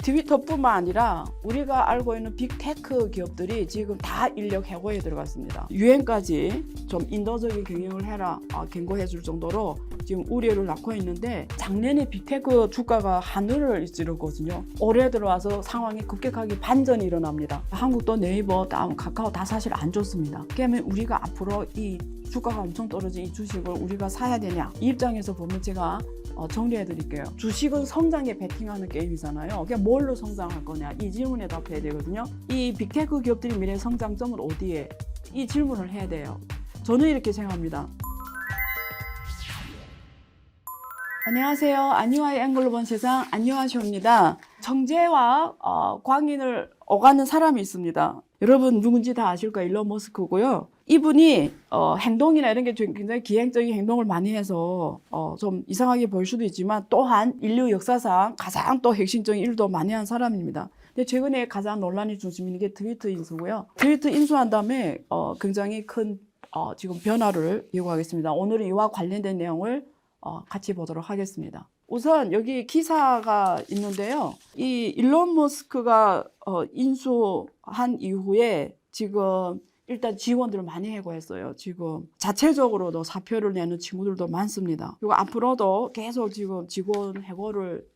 트위터뿐만 아니라 우리가 알고 있는 빅테크 기업들이 지금 다 인력 해고에 들어갔습니다. 유엔까지 좀 인도적인 경영을 해라 경고해 줄 정도로 지금 우려를 낳고 있는데, 작년에 빅테크 주가가 하늘을 찌르거든요. 올해 들어와서 상황이 급격하게 반전이 일어납니다. 한국도 네이버, 다음 카카오 다 사실 안 좋습니다. 그러면 우리가 앞으로 이 주가가 엄청 떨어진 이 주식을 우리가 사야 되냐, 이 입장에서 보면 제가 정리해 드릴게요. 주식은 성장에 베팅하는 게임이잖아요. 그냥 뭘로 성장할 거냐, 이 질문에 답해야 되거든요. 이 빅테크 기업들이 미래 성장점은 어디에, 이 질문을 해야 돼요. 저는 이렇게 생각합니다. 안녕하세요. 안유아의 앵글로 본 세상, 안유아쇼입니다. 정제와 광인을 오가는 사람이 있습니다. 여러분 누군지 다 아실 거예요. 일론 머스크고요. 이분이 행동이나 이런 게 굉장히 기행적인 행동을 많이 해서 좀 이상하게 보일 수도 있지만, 또한 인류 역사상 가장 또 핵심적인 일도 많이 한 사람입니다. 근데 최근에 가장 논란이 중심인 게 트위터 인수고요. 트위터 인수한 다음에 굉장히 큰 지금 변화를 예고하겠습니다. 오늘은 이와 관련된 내용을 같이 보도록 하겠습니다. 우선 여기 기사가 있는데요. 이 일론 머스크가 인수한 이후에 지금 일단 직원들을 많이 해고했어요. 지금 자체적으로도 사표를 내는 친구들도 많습니다. 그리고 앞으로도 계속 지금 직원 해고를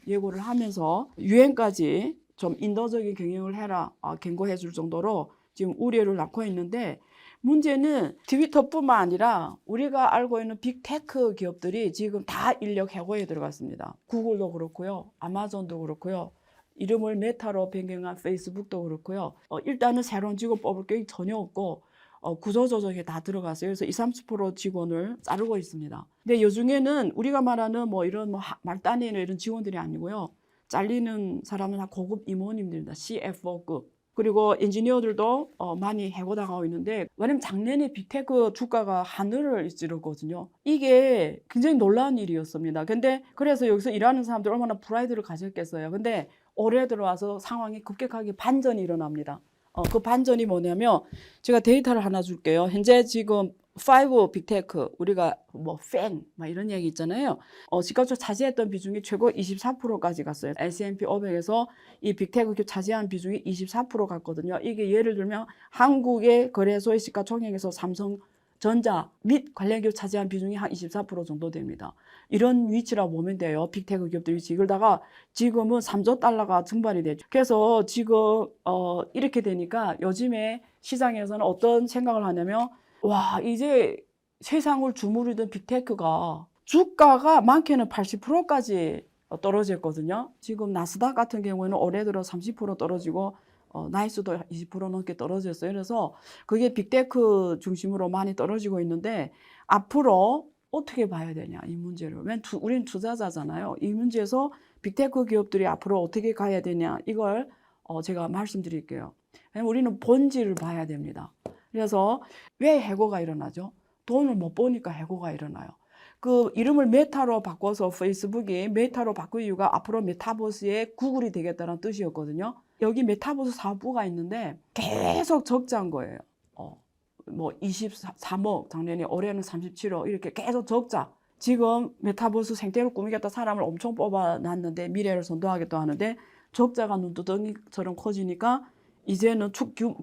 예고를 하면서 유엔까지 좀 인도적인 경영을 해라 경고해 줄 정도로 지금 우려를 낳고 있는데, 문제는 트위터뿐만 아니라 우리가 알고 있는 빅테크 기업들이 지금 다 인력 해고에 들어갔습니다. 구글도 그렇고요, 아마존도 그렇고요, 이름을 메타로 변경한 페이스북도 그렇고요. 일단은 새로운 직원 뽑을 계획이 전혀 없고 구조조정에 다 들어갔어요. 그래서 20-30% 직원을 자르고 있습니다. 근데 요중에는 우리가 말하는 이런 말단이나 이런 직원들이 아니고요. 잘리는 사람은 다 고급 임원님들입니다. CFO급. 그리고 엔지니어들도 많이 해고당하고 있는데, 왜냐면 작년에 빅테크 주가가 하늘을 찌르거든요. 이게 굉장히 놀라운 일이었습니다. 근데 그래서 여기서 일하는 사람들 얼마나 프라이드를 가졌겠어요. 근데 올해 들어와서 상황이 급격하게 반전이 일어납니다. 그 반전이 뭐냐면, 제가 데이터를 하나 줄게요. 현재 지금 5 빅테크, 우리가 팬 이런 얘기 있잖아요. 시가총액 차지했던 비중이 최고 24%까지 갔어요. S&P 500에서 이 빅테크 차지한 비중이 24% 갔거든요. 이게 예를 들면 한국의 거래소의 시가총액에서 삼성전자 및 관련 기업 차지한 비중이 한 24% 정도 됩니다. 이런 위치라고 보면 돼요. 빅테크 기업들 위치. 그러다가 지금은 3조 달러가 증발이 되죠. 그래서 지금 이렇게 되니까 요즘에 시장에서는 어떤 생각을 하냐면, 와, 이제 세상을 주무르던 빅테크가 주가가 많게는 80%까지 떨어졌거든요. 지금 나스닥 같은 경우에는 올해 들어 30% 떨어지고 나이스도 20% 넘게 떨어졌어요. 그래서 그게 빅테크 중심으로 많이 떨어지고 있는데, 앞으로 어떻게 봐야 되냐, 이 문제를. 우리는 투자자잖아요. 이 문제에서 빅테크 기업들이 앞으로 어떻게 가야 되냐, 이걸 제가 말씀드릴게요. 왜냐면 우리는 본질을 봐야 됩니다. 그래서 왜 해고가 일어나죠? 돈을 못 버니까 해고가 일어나요. 그 이름을 메타로 바꿔서 페이스북이 메타로 바꾼 이유가 앞으로 메타버스의 구글이 되겠다는 뜻이었거든요. 여기 메타버스 사업부가 있는데 계속 적자인 거예요. 23억 작년에, 올해는 37억, 이렇게 계속 적자. 지금 메타버스 생태를 꾸미겠다 사람을 엄청 뽑아놨는데, 미래를 선도하겠다 하는데 적자가 눈두덩이처럼 커지니까 이제는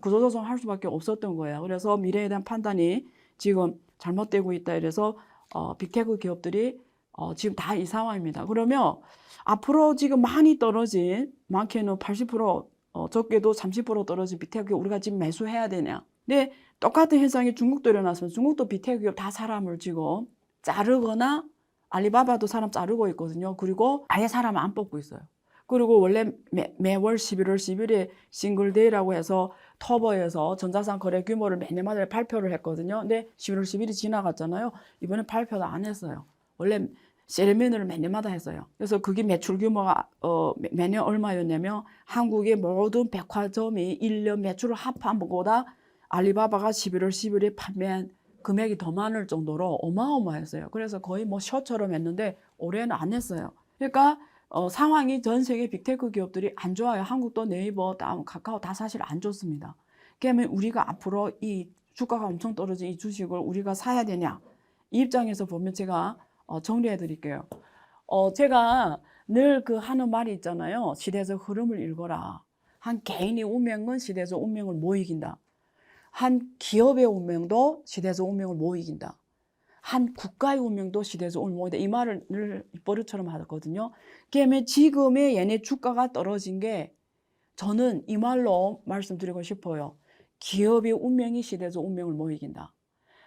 구조조정 할 수밖에 없었던 거예요. 그래서 미래에 대한 판단이 지금 잘못되고 있다. 이래서 빅테크 기업들이 지금 다 이 상황입니다. 그러면 앞으로 지금 많이 떨어진, 많게는 80%, 적게도 30% 떨어진 빅테크 기업 우리가 지금 매수해야 되냐. 근데 똑같은 현상이 중국도 일어났으면, 중국도 빅테크 기업 다 사람을 지금 자르거나, 알리바바도 사람 자르고 있거든요. 그리고 아예 사람 안 뽑고 있어요. 그리고 원래 매월 11월 10일에 싱글데이라고 해서 터보에서 전자상 거래 규모를 매년마다 발표를 했거든요. 근데 11월 10일이 지나갔잖아요. 이번에 발표도 안 했어요. 원래 세레머니를 매년마다 했어요. 그래서 그게 매출 규모가 매년 얼마였냐면, 한국의 모든 백화점이 1년 매출을 합한 것보다 알리바바가 11월 10일에 판매한 금액이 더 많을 정도로 어마어마했어요. 그래서 거의 쇼처럼 했는데 올해는 안 했어요. 그러니까 상황이 전 세계 빅테크 기업들이 안 좋아요. 한국도 네이버, 다음 카카오 다 사실 안 좋습니다. 그러면 우리가 앞으로 이 주가가 엄청 떨어진 이 주식을 우리가 사야 되냐, 이 입장에서 보면 제가 정리해 드릴게요. 제가 늘 그 하는 말이 있잖아요. 시대적 흐름을 읽어라. 한 개인의 운명은 시대적 운명을 못 이긴다. 한 기업의 운명도 시대적 운명을 못 이긴다. 한 국가의 운명도 시대적 운명을 못 이긴다. 이 말을 늘 버릇처럼 하거든요. 그러면 지금의 얘네 주가가 떨어진 게 저는 이 말로 말씀드리고 싶어요. 기업의 운명이 시대적 운명을 못 이긴다.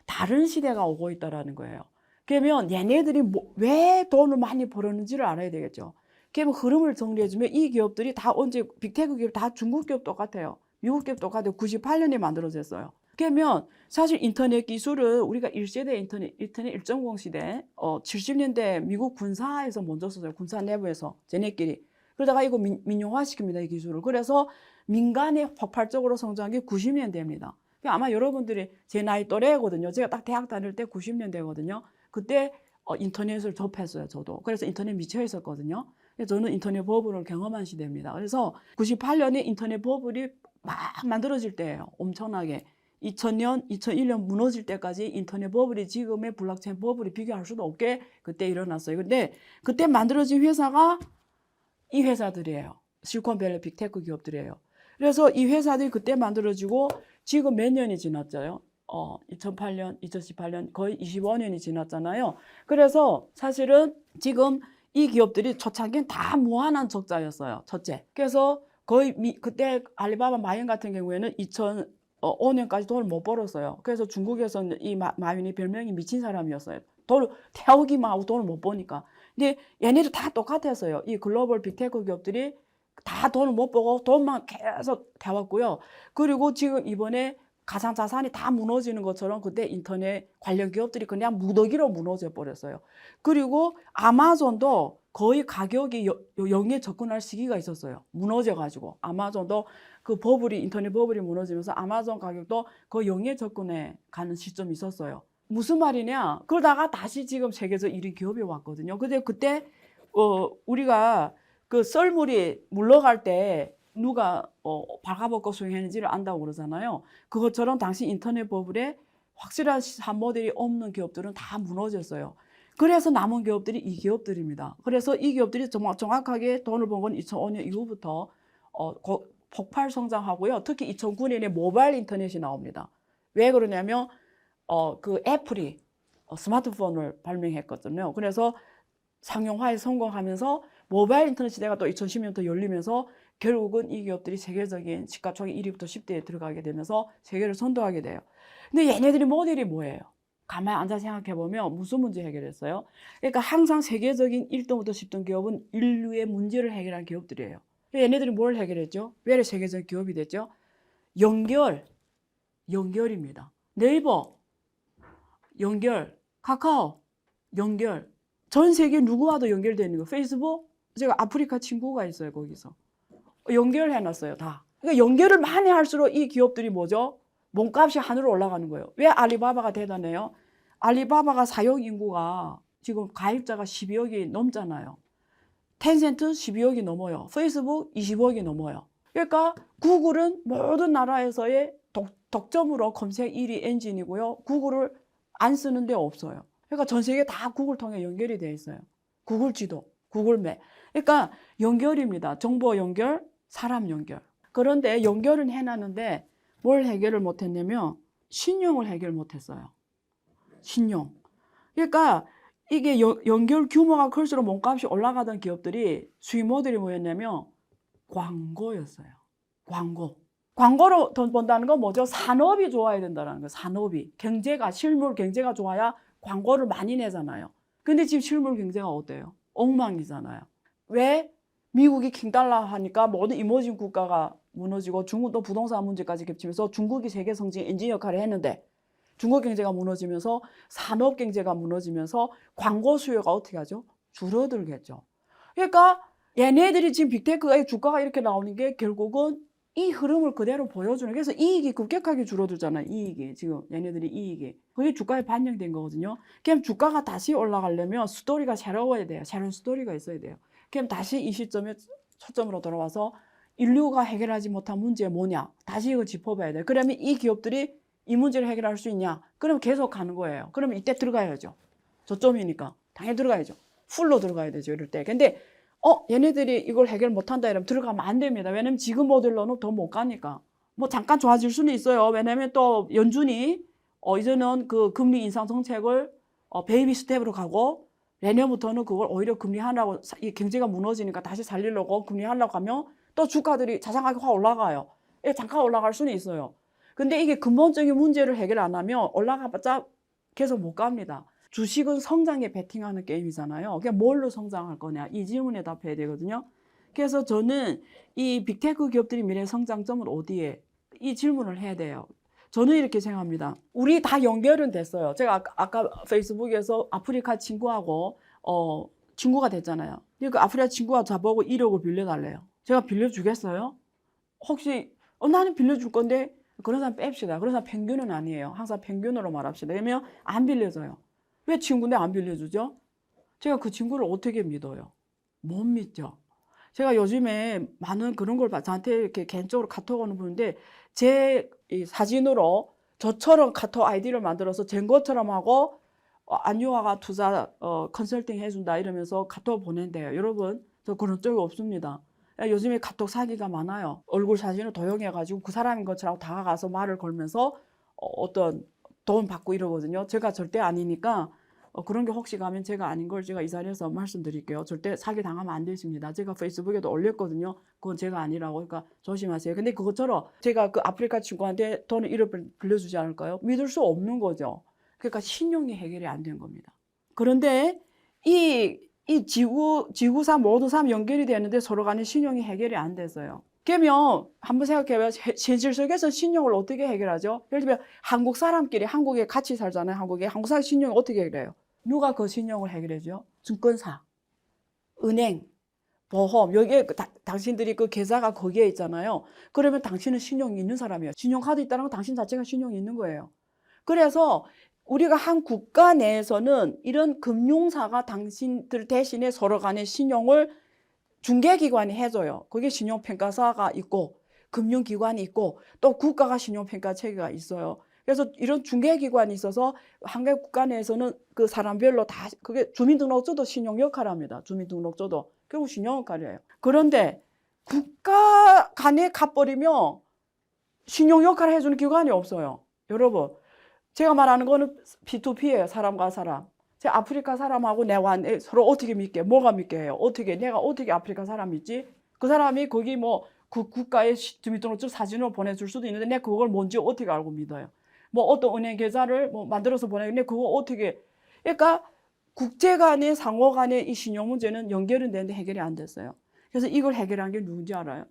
다른 시대가 오고 있다라는 거예요. 그러면 얘네들이 왜 돈을 많이 벌었는지를 알아야 되겠죠. 그러면 흐름을 정리해주면 이 기업들이 다 언제 빅테크 기업 다 중국 기업 똑같아요. 미국 기업 똑같아요. 98년에 만들어졌어요. 그러면 사실 인터넷 기술을 우리가 1세대 인터넷 1.0 시대 70년대 미국 군사에서 먼저 썼어요. 군사 내부에서 쟤네끼리. 그러다가 이거 민영화시킵니다. 이 기술을. 그래서 민간이 폭발적으로 성장한 게 90년대입니다. 아마 여러분들이 제 나이 또래거든요. 제가 딱 대학 다닐 때 90년대거든요. 그때 인터넷을 접했어요. 저도. 그래서 인터넷 미쳐 있었거든요. 저는 인터넷 버블을 경험한 시대입니다. 그래서 98년에 인터넷 버블이 막 만들어질 때예요. 엄청나게. 2000년, 2001년 무너질 때까지 인터넷 버블이 지금의 블록체인 버블이 비교할 수도 없게 그때 일어났어요. 근데 그때 만들어진 회사가 이 회사들이에요. 실리콘밸리 빅테크 기업들이에요. 그래서 이 회사들이 그때 만들어지고 지금 몇 년이 지났죠? 2008년, 2018년 거의 25년이 지났잖아요. 그래서 사실은 지금 이 기업들이 초창기엔 다 무한한 적자였어요. 첫째. 그래서 거의 그때 알리바바 마윈 같은 경우에는 2005년까지 돈을 못 벌었어요. 그래서 중국에서는 이 마윈이 별명이 미친 사람이었어요. 돈을 태우기만 하고 돈을 못 버니까. 근데 얘네도 다 똑같았어요. 이 글로벌 빅테크 기업들이 다 돈을 못 벌고 돈만 계속 태웠고요. 그리고 지금 이번에 가상 자산이 다 무너지는 것처럼 그때 인터넷 관련 기업들이 그냥 무더기로 무너져 버렸어요. 그리고 아마존도 거의 가격이 영에 접근할 시기가 있었어요. 무너져가지고 아마존도 그 버블이 인터넷 버블이 무너지면서 아마존 가격도 거의 영에 접근해 가는 시점이 있었어요. 무슨 말이냐? 그러다가 다시 지금 세계에서 1위 기업이 왔거든요. 근데 그때 우리가 그 썰물이 물러갈 때 누가 발가벗고 수행했는지를 안다고 그러잖아요. 그것처럼 당시 인터넷 버블에 확실한 시산 모델이 없는 기업들은 다 무너졌어요. 그래서 남은 기업들이 이 기업들입니다. 그래서 이 기업들이 정확하게 돈을 번 건 2005년 이후부터 폭발 성장하고요. 특히 2009년에 모바일 인터넷이 나옵니다. 왜 그러냐면 그 애플이 스마트폰을 발명했거든요. 그래서 상용화에 성공하면서 모바일 인터넷 시대가 또 2010년부터 열리면서 결국은 이 기업들이 세계적인 시가총액 1위부터 10대에 들어가게 되면서 세계를 선도하게 돼요. 근데 얘네들이 모델이 뭐예요? 가만히 앉아 생각해보면 무슨 문제 해결했어요? 그러니까 항상 세계적인 1등부터 10등 기업은 인류의 문제를 해결한 기업들이에요. 얘네들이 뭘 해결했죠? 왜 세계적 기업이 됐죠? 연결입니다. 네이버, 연결, 카카오, 연결. 전 세계 누구와도 연결되는 거. 페이스북, 제가 아프리카 친구가 있어요, 거기서. 연결해놨어요, 다. 그러니까 연결을 많이 할수록 이 기업들이 뭐죠? 몸값이 하늘로 올라가는 거예요. 왜 알리바바가 대단해요? 알리바바가 사용 인구가 지금 가입자가 12억이 넘잖아요. 텐센트 12억이 넘어요. 페이스북 20억이 넘어요. 그러니까 구글은 모든 나라에서의 독점으로 검색 1위 엔진이고요. 구글을 안 쓰는 데 없어요. 그러니까 전 세계 다 구글 통해 연결이 되어 있어요. 구글 지도, 구글 맵. 그러니까 연결입니다. 정보 연결, 사람 연결. 그런데 연결은 해놨는데 뭘 해결을 못했냐면 신용을 해결 못했어요. 신용. 그러니까 이게 연결 규모가 클수록 몸값이 올라가던 기업들이 수익 모델이 뭐였냐면 광고였어요. 광고. 광고로 돈 번다는 건 뭐죠? 산업이 좋아야 된다는 거예요. 산업이. 경제가, 실물 경제가 좋아야 광고를 많이 내잖아요. 근데 지금 실물 경제가 어때요? 엉망이잖아요. 왜? 미국이 킹달러 하니까 모든 이머징 국가가 무너지고 중국도 부동산 문제까지 겹치면서 중국이 세계 성장 엔진 역할을 했는데 중국 경제가 무너지면서 산업 경제가 무너지면서 광고 수요가 어떻게 하죠? 줄어들겠죠. 그러니까 얘네들이 지금 빅테크의 주가가 이렇게 나오는 게 결국은 이 흐름을 그대로 보여주는. 그래서 이익이 급격하게 줄어들잖아요. 이익이 지금 얘네들이 이익이. 그게 주가에 반영된 거거든요. 그럼 주가가 다시 올라가려면 스토리가 새로워야 돼요. 새로운 스토리가 있어야 돼요. 그럼 다시 이 시점에 초점으로 돌아와서 인류가 해결하지 못한 문제 뭐냐? 다시 이거 짚어봐야 돼요. 그러면 이 기업들이 이 문제를 해결할 수 있냐? 그럼 계속 가는 거예요. 그러면 이때 들어가야죠. 저점이니까 당연히 들어가야죠. 풀로 들어가야 되죠. 이럴 때. 근데 얘네들이 이걸 해결 못한다 이러면 들어가면 안 됩니다. 왜냐면 지금 모델로는 더 못 가니까. 뭐 잠깐 좋아질 수는 있어요. 왜냐면 또 연준이 이제는 그 금리 인상 정책을 베이비 스텝으로 가고 내년부터는 그걸 오히려 금리 하려고 이 경제가 무너지니까 다시 살리려고 금리 하려고 하면 또 주가들이 자장하게 확 올라가요. 잠깐 올라갈 수는 있어요. 근데 이게 근본적인 문제를 해결 안 하면 올라가봤자 계속 못 갑니다. 주식은 성장에 베팅하는 게임이잖아요. 그냥 뭘로 성장할 거냐 이 질문에 답해야 되거든요. 그래서 저는 이 빅테크 기업들이 미래 성장점은 어디에 이 질문을 해야 돼요. 저는 이렇게 생각합니다. 우리 다 연결은 됐어요. 제가 아까 페이스북에서 아프리카 친구하고 친구가 됐잖아요. 그러니까 아프리카 친구가 저보고 1억을 빌려달래요. 제가 빌려주겠어요? 혹시 나는 빌려줄 건데 그런 사람 뺍시다. 그런 사람 평균은 아니에요. 항상 평균으로 말합시다. 왜냐면 안 빌려줘요. 왜 친구인데 안 빌려주죠? 제가 그 친구를 어떻게 믿어요? 못 믿죠. 제가 요즘에 많은 그런 걸 저한테 이렇게 개인적으로 카톡 오는 분인데 제 이 사진으로 저처럼 카톡 아이디를 만들어서 된 것처럼 하고 안유아가 투자 컨설팅 해준다 이러면서 카톡 보낸대요. 여러분 저 그런 적이 없습니다. 요즘에 카톡 사기가 많아요. 얼굴 사진을 도용해가지고 그 사람인 것처럼 다가가서 말을 걸면서 어떤 돈 받고 이러거든요. 제가 절대 아니니까 그런 게 혹시 가면 제가 아닌 걸 제가 이 자리에서 말씀드릴게요. 절대 사기 당하면 안 되십니다. 제가 페이스북에도 올렸거든요. 그건 제가 아니라고. 그러니까 조심하세요. 근데 그것처럼 제가 그 아프리카 친구한테 돈을 1억 빌려주지 않을까요? 믿을 수 없는 거죠. 그러니까 신용이 해결이 안 된 겁니다. 그런데 이 지구사 모두 삶 연결이 되는데 서로 간에 신용이 해결이 안 됐어요. 그러면 한번 생각해봐요. 현실 속에서 신용을 어떻게 해결하죠? 예를 들면 한국 사람끼리 한국에 같이 살잖아요. 한국 사람 신용을 어떻게 해결해요? 누가 그 신용을 해결해줘요? 증권사, 은행, 보험. 여기에 당신들이 그 계좌가 거기에 있잖아요. 그러면 당신은 신용이 있는 사람이에요. 신용카드 있다는 건 당신 자체가 신용이 있는 거예요. 그래서 우리가 한 국가 내에서는 이런 금융사가 당신들 대신에 서로 간의 신용을 중개기관이 해줘요. 그게 신용평가사가 있고 금융기관이 있고 또 국가가 신용평가 체계가 있어요. 그래서 이런 중개기관이 있어서 한국 국가 내에서는 그 사람별로 다 그게 주민등록증도 신용 역할을 합니다. 주민등록증도 결국 신용 역할이에요. 그런데 국가 간에 가버리면 신용 역할을 해주는 기관이 없어요. 여러분 제가 말하는 거는 P2P예요. 사람과 사람. 제가 아프리카 사람하고 내가 서로 어떻게 믿게, 뭐가 믿게 해요? 내가 어떻게 아프리카 사람 믿지? 그 사람이 거기 뭐 그 국가의 주민등록증 사진을 보내줄 수도 있는데 내가 그걸 뭔지 어떻게 알고 믿어요? 뭐 어떤 은행 계좌를 뭐 만들어서 보내는데 그거 어떻게? 그러니까 국제 간의 상호 간의 이 신용 문제는 연결은 되는데 해결이 안 됐어요. 그래서 이걸 해결한 게 누군지 알아요?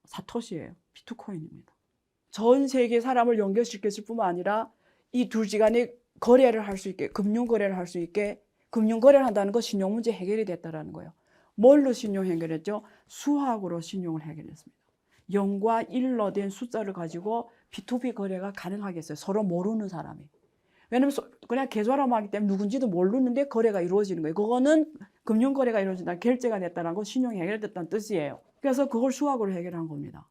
사토시예요. 비트코인입니다. 전 세계 사람을 연결시켰을 뿐만 아니라 이 둘지간에 거래를 할 수 있게, 금융 거래를 할 수 있게, 금융 거래를 한다는 건 신용 문제 해결이 됐다라는 거예요. 뭘로 신용 해결했죠? 수학으로 신용을 해결했습니다. 0과 1로 된 숫자를 가지고 B2B 거래가 가능하겠어요. 서로 모르는 사람이. 왜냐면 그냥 계좌로만 하기 때문에 누군지도 모르는데 거래가 이루어지는 거예요. 그거는 금융 거래가 이루어진다, 결제가 됐다는 건 신용이 해결됐다는 뜻이에요. 그래서 그걸 수학으로 해결한 겁니다.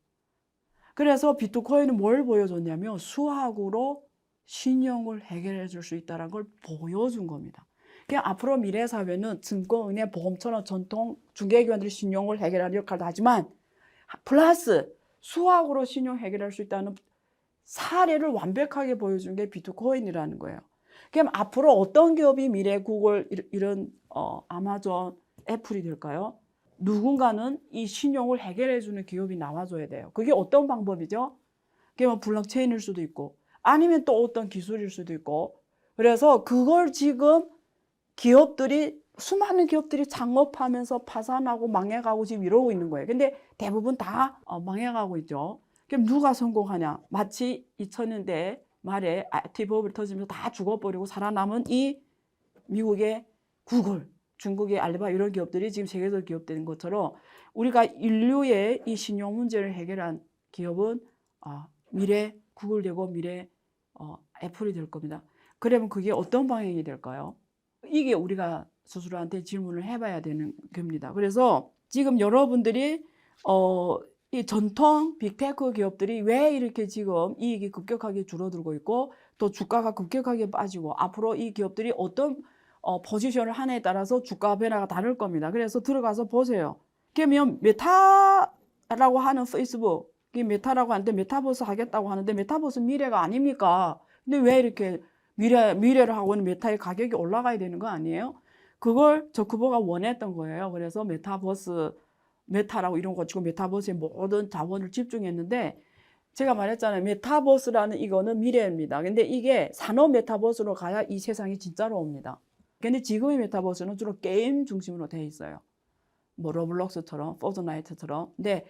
그래서 비트코인은 뭘 보여줬냐면 수학으로 신용을 해결해 줄 수 있다는 걸 보여준 겁니다. 그냥 앞으로 미래 사회는 증권, 은행, 보험처럼 전통 중개기관들이 신용을 해결하는 역할도 하지만 플러스 수학으로 신용 해결할 수 있다는 사례를 완벽하게 보여준 게 비트코인이라는 거예요. 그럼 앞으로 어떤 기업이 미래 구글 이런 아마존, 애플이 될까요? 누군가는 이 신용을 해결해 주는 기업이 나와줘야 돼요. 그게 어떤 방법이죠? 그게 뭐 블록체인일 수도 있고 아니면 또 어떤 기술일 수도 있고 그래서 그걸 지금 수많은 기업들이 창업하면서 파산하고 망해가고 지금 이러고 있는 거예요. 근데 대부분 다 망해가고 있죠. 그럼 누가 성공하냐? 마치 2000년대 말에 IT 버블이 터지면서 다 죽어버리고 살아남은 이 미국의 구글, 중국의 알리바바 이런 기업들이 지금 세계적 기업 되는 것처럼 우리가 인류의 이 신용 문제를 해결한 기업은 미래 구글 되고 미래 애플이 될 겁니다. 그러면 그게 어떤 방향이 될까요? 이게 우리가 스스로한테 질문을 해봐야 되는 겁니다. 그래서 지금 여러분들이 이 전통 빅테크 기업들이 왜 이렇게 지금 이익이 급격하게 줄어들고 있고 또 주가가 급격하게 빠지고 앞으로 이 기업들이 어떤 포지션을 하냐에 따라서 주가 변화가 다를 겁니다. 그래서 들어가서 보세요. 그러면 메타라고 하는 페이스북이 메타라고 하는데 메타버스 하겠다고 하는데 메타버스 미래가 아닙니까? 근데 왜 이렇게 미래를 하고 있는 메타의 가격이 올라가야 되는 거 아니에요? 그걸 저크버가 원했던 거예요. 그래서 메타라고 이런 거 가지고 메타버스에 모든 자원을 집중했는데 제가 말했잖아요. 메타버스라는 이거는 미래입니다. 근데 이게 산업 메타버스로 가야 이 세상이 진짜로 옵니다. 근데 지금의 메타버스는 주로 게임 중심으로 돼 있어요. 뭐 로블록스처럼, 포트나이트처럼. 근데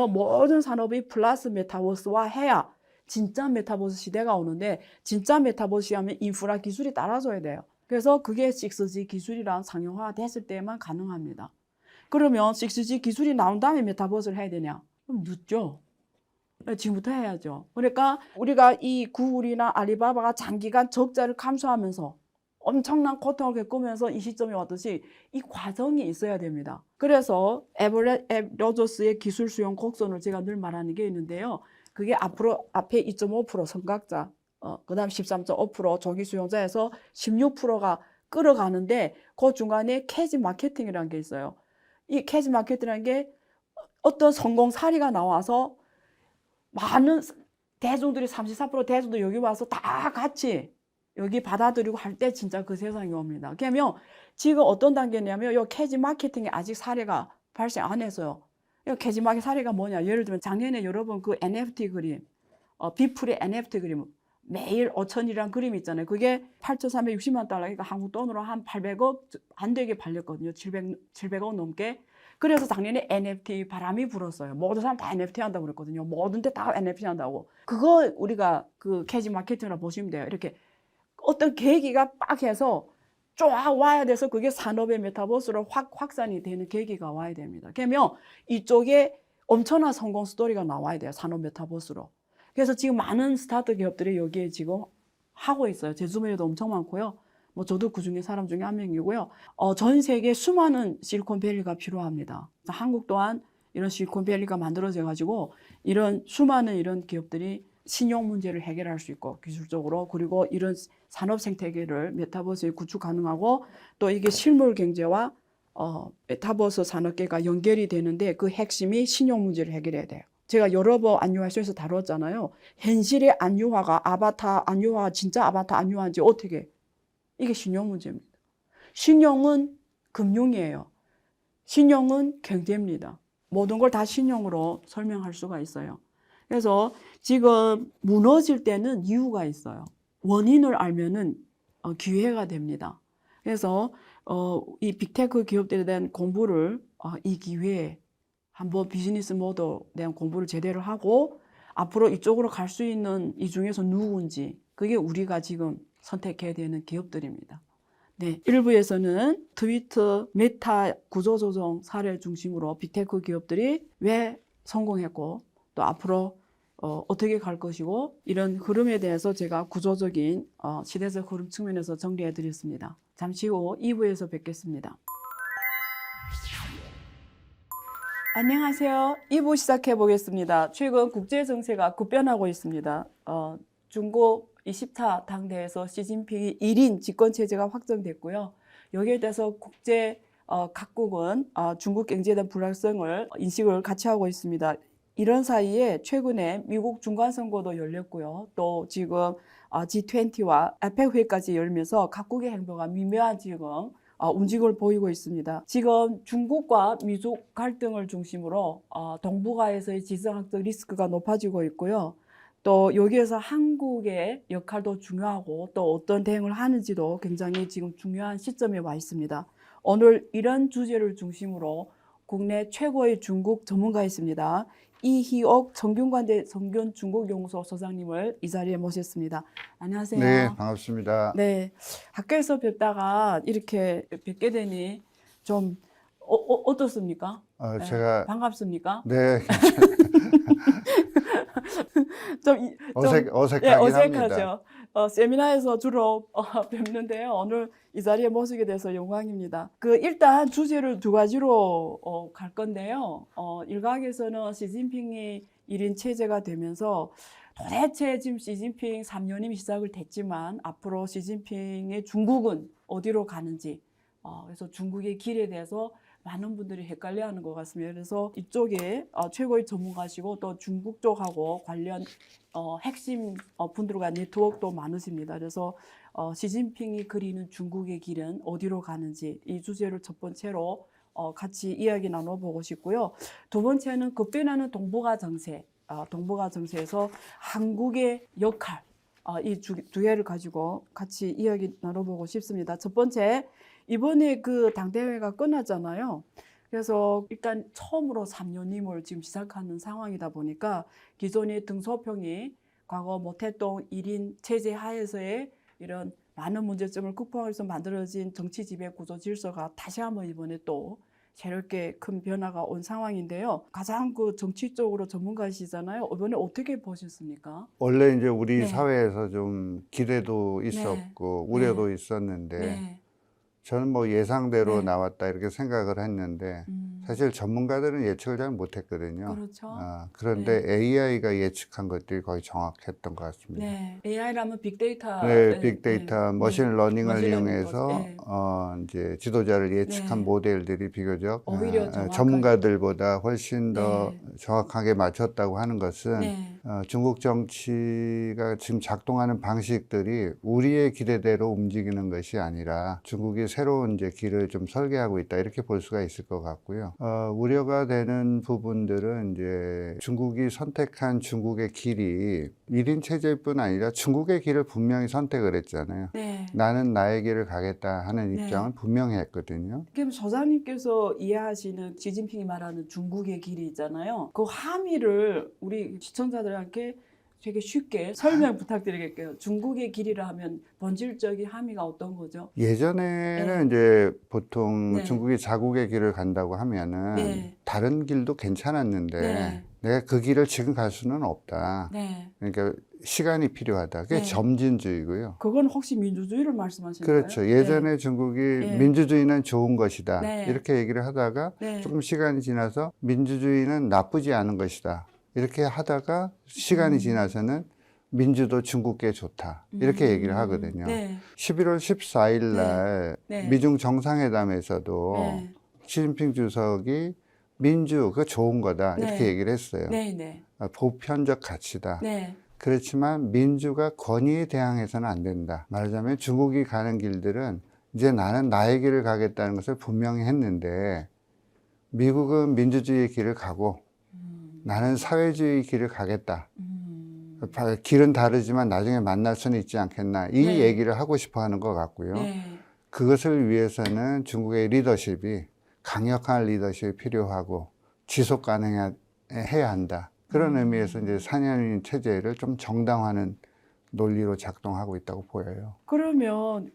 모든 산업이 플러스 메타버스화 해야 진짜 메타버스 시대가 오는데 진짜 메타버스 시대하면 인프라 기술이 따라줘야 돼요. 그래서 그게 6G 기술이랑 상용화 됐을 때만 가능합니다. 그러면 6G 기술이 나온 다음에 메타버스를 해야 되냐? 그럼 늦죠. 지금부터 해야죠. 그러니까 우리가 이 구글이나 알리바바가 장기간 적자를 감수하면서 엄청난 고통을 겪으면서 이 시점에 왔듯이 이 과정이 있어야 됩니다. 그래서 에버렛 로저스의 기술 수용 곡선을 제가 늘 말하는 게 있는데요. 그게 앞에 2.5% 선각자, 그 다음 13.5% 조기 수용자에서 16%가 끌어가는데 그 중간에 캐지 마케팅이라는 게 있어요. 이 캐지 마케팅이라는 게 어떤 성공 사례가 나와서 많은 대중들이 34% 대중도 여기 와서 다 같이 여기 받아들이고 할 때 진짜 그 세상이 옵니다. 그러면 지금 어떤 단계냐면 이 캐지 마케팅에 아직 사례가 발생 안 했어요. 이 캐지 마케팅 사례가 뭐냐? 예를 들면 작년에 여러분 그 NFT 그림, 비플의 NFT 그림 매일 5천이라는 그림 있잖아요. 그게 8,360만 달러, 그러니까 한국 돈으로 한 800억 안 되게 팔렸거든요. 700억 넘게. 그래서 작년에 NFT 바람이 불었어요. 모든 사람 다 NFT 한다고 그랬거든요. 모든 데 다 NFT 한다고. 그거 우리가 그 캐지 마케팅이라고 보시면 돼요. 이렇게 어떤 계기가 빡 해서 쫙 와야 돼서 그게 산업의 메타버스로 확산이 되는 계기가 와야 됩니다. 그러면 이쪽에 엄청난 성공 스토리가 나와야 돼요. 산업 메타버스로. 그래서 지금 많은 스타트 기업들이 여기에 지금 하고 있어요. 제 주변에도 엄청 많고요. 뭐 저도 그 중에 사람 중에 한 명이고요. 전 세계에 수많은 실리콘밸리가 필요합니다. 한국 또한 이런 실리콘밸리가 만들어져 가지고 이런 수많은 이런 기업들이 신용 문제를 해결할 수 있고 기술적으로 그리고 이런 산업 생태계를 메타버스에 구축 가능하고 또 이게 실물 경제와 메타버스 산업계가 연결이 되는데 그 핵심이 신용 문제를 해결해야 돼요. 제가 여러 번 안유화쇼에서 다뤘잖아요. 현실의 안유화가 아바타 안유화가 진짜 아바타 안유화인지 어떻게 이게 신용 문제입니다. 신용은 금융이에요. 신용은 경제입니다. 모든 걸 다 신용으로 설명할 수가 있어요. 그래서 지금 무너질 때는 이유가 있어요. 원인을 알면은 기회가 됩니다. 그래서 이 빅테크 기업들에 대한 공부를 이 기회에 한번 비즈니스 모델에 대한 공부를 제대로 하고 앞으로 이쪽으로 갈 수 있는 이 중에서 누구인지 그게 우리가 지금 선택해야 되는 기업들입니다. 네, 1부에서는 트위터, 메타 구조조정 사례 중심으로 빅테크 기업들이 왜 성공했고 또 앞으로 어떻게 갈 것이고 이런 흐름에 대해서 제가 구조적인 시대적 흐름 측면에서 정리해 드렸습니다. 잠시 후 2부에서 뵙겠습니다. 안녕하세요. 2부 시작해 보겠습니다. 최근 국제 정세가 급변하고 있습니다. 중국 20차 당대에서 시진핑이 1인 집권 체제가 확정됐고요. 여기에 대해서 국제 각국은 중국 경제에 대한 불확성을 인식을 같이 하고 있습니다. 이런 사이에 최근에 미국 중간선거도 열렸고요. 또 지금 G20와 아펙 회의까지 열면서 각국의 행보가 미묘한 지금 움직임을 보이고 있습니다. 지금 중국과 미중 갈등을 중심으로 동북아에서의 지정학적 리스크가 높아지고 있고요. 또 여기에서 한국의 역할도 중요하고 또 어떤 대응을 하는지도 굉장히 지금 중요한 시점에 와 있습니다. 오늘 이런 주제를 중심으로 국내 최고의 중국 전문가 있습니다. 이희옥 정균관대 성균 중국연구소 소장님을 이 자리에 모셨습니다. 안녕하세요. 네, 반갑습니다. 네, 학교에서 뵙다가 이렇게 뵙게 되니 좀 어떻습니까? 제가 반갑습니까? 네, 좀 어색하긴 예, 합니다. 어색하죠. 세미나에서 주로 뵙는데요. 오늘 이 자리에 모시게 돼서 영광입니다. 일단 주제를 두 가지로 갈 건데요. 일각에서는 시진핑이 1인 체제가 되면서 도대체 지금 시진핑 3년임이 시작을 됐지만 앞으로 시진핑의 중국은 어디로 가는지 그래서 중국의 길에 대해서 많은 분들이 헷갈려하는 것 같습니다. 그래서 이쪽에 최고의 전문가시고 또 중국 쪽하고 관련 핵심 분들과 네트워크도 많으십니다. 그래서 시진핑이 그리는 중국의 길은 어디로 가는지 이 주제를 첫 번째로 같이 이야기 나눠보고 싶고요. 두 번째는 급변하는 동북아 정세, 동북아 정세에서 한국의 역할, 이 두 개를 가지고 같이 이야기 나눠보고 싶습니다. 첫 번째, 이번에 그 당대회가 끝났잖아요. 그래서 일단 처음으로 3년임을 지금 시작하는 상황이다 보니까 기존의 등소평이 과거 모태동 1인 체제 하에서의 이런 많은 문제점을 극복하기 위해서 만들어진 정치 지배 구조 질서가 다시 한번 이번에 또 새롭게 큰 변화가 온 상황인데요. 가장 그 정치적으로 전문가시잖아요. 이번에 어떻게 보셨습니까? 원래 이제 우리 네. 사회에서 좀 기대도 있었고 우려도 있었는데 네. 저는 뭐 예상대로 네. 나왔다 이렇게 생각을 했는데 사실 전문가들은 예측을 잘 못했거든요. 그렇죠. 그런데 AI가 예측한 것들이 거의 정확했던 것 같습니다. 네. AI라면 빅데이터. 네, 빅데이터, 머신러닝을 머신러닝 이용해서 네. 이제 지도자를 예측한 네. 모델들이 비교적 오히려 정확하게. 전문가들보다 훨씬 더 네. 정확하게 맞췄다고 하는 것은 네. 중국 정치가 지금 작동하는 방식들이 우리의 기대대로 움직이는 것이 아니라 중국이 새로운 이제 길을 좀 설계하고 있다 이렇게 볼 수가 있을 것 같고요. 우려가 되는 부분들은 이제 중국이 선택한 중국의 길이 1인 체제뿐 아니라 중국의 길을 분명히 선택을 했잖아요. 네. 나는 나의 길을 가겠다 하는 네. 입장을 분명히 했거든요. 그럼 소장님께서 이해하시는 시진핑이 말하는 중국의 길이 있잖아요. 그 함의를 우리 시청자들에게 되게 쉽게 설명 부탁드리겠게요. 중국의 길이라 하면 본질적인 함의가 어떤 거죠? 예전에는 이제 보통 네. 중국이 자국의 길을 간다고 하면은 네. 다른 길도 괜찮았는데 네. 내가 그 길을 지금 갈 수는 없다. 네. 그러니까 시간이 필요하다. 그게 네. 점진주의고요. 그건 혹시 민주주의를 말씀하시는 거예요? 그렇죠. 예전에 중국이 네. 민주주의는 좋은 것이다. 네. 이렇게 얘기를 하다가 네. 조금 시간이 지나서 민주주의는 나쁘지 않은 것이다. 이렇게 하다가 시간이 지나서는 민주도 중국께 좋다. 이렇게 얘기를 하거든요. 네. 11월 14일 날 네. 미중 정상회담에서도 네. 시진핑 주석이 민주, 그거 좋은 거다. 이렇게 네. 얘기를 했어요. 네. 네. 보편적 가치다. 네. 그렇지만 민주가 권위에 대항해서는 안 된다. 말하자면 중국이 가는 길들은 이제 나는 나의 길을 가겠다는 것을 분명히 했는데 미국은 민주주의의 길을 가고 나는 사회주의 길을 가겠다. 길은 다르지만 나중에 만날 수는 있지 않겠나. 이 네. 얘기를 하고 싶어 하는 것 같고요. 네. 그것을 위해서는 중국의 리더십이 강력한 리더십이 필요하고 지속 가능해야 한다. 그런 의미에서 이제 4년인 체제를 좀 정당화하는 논리로 작동하고 있다고 보여요. 그러면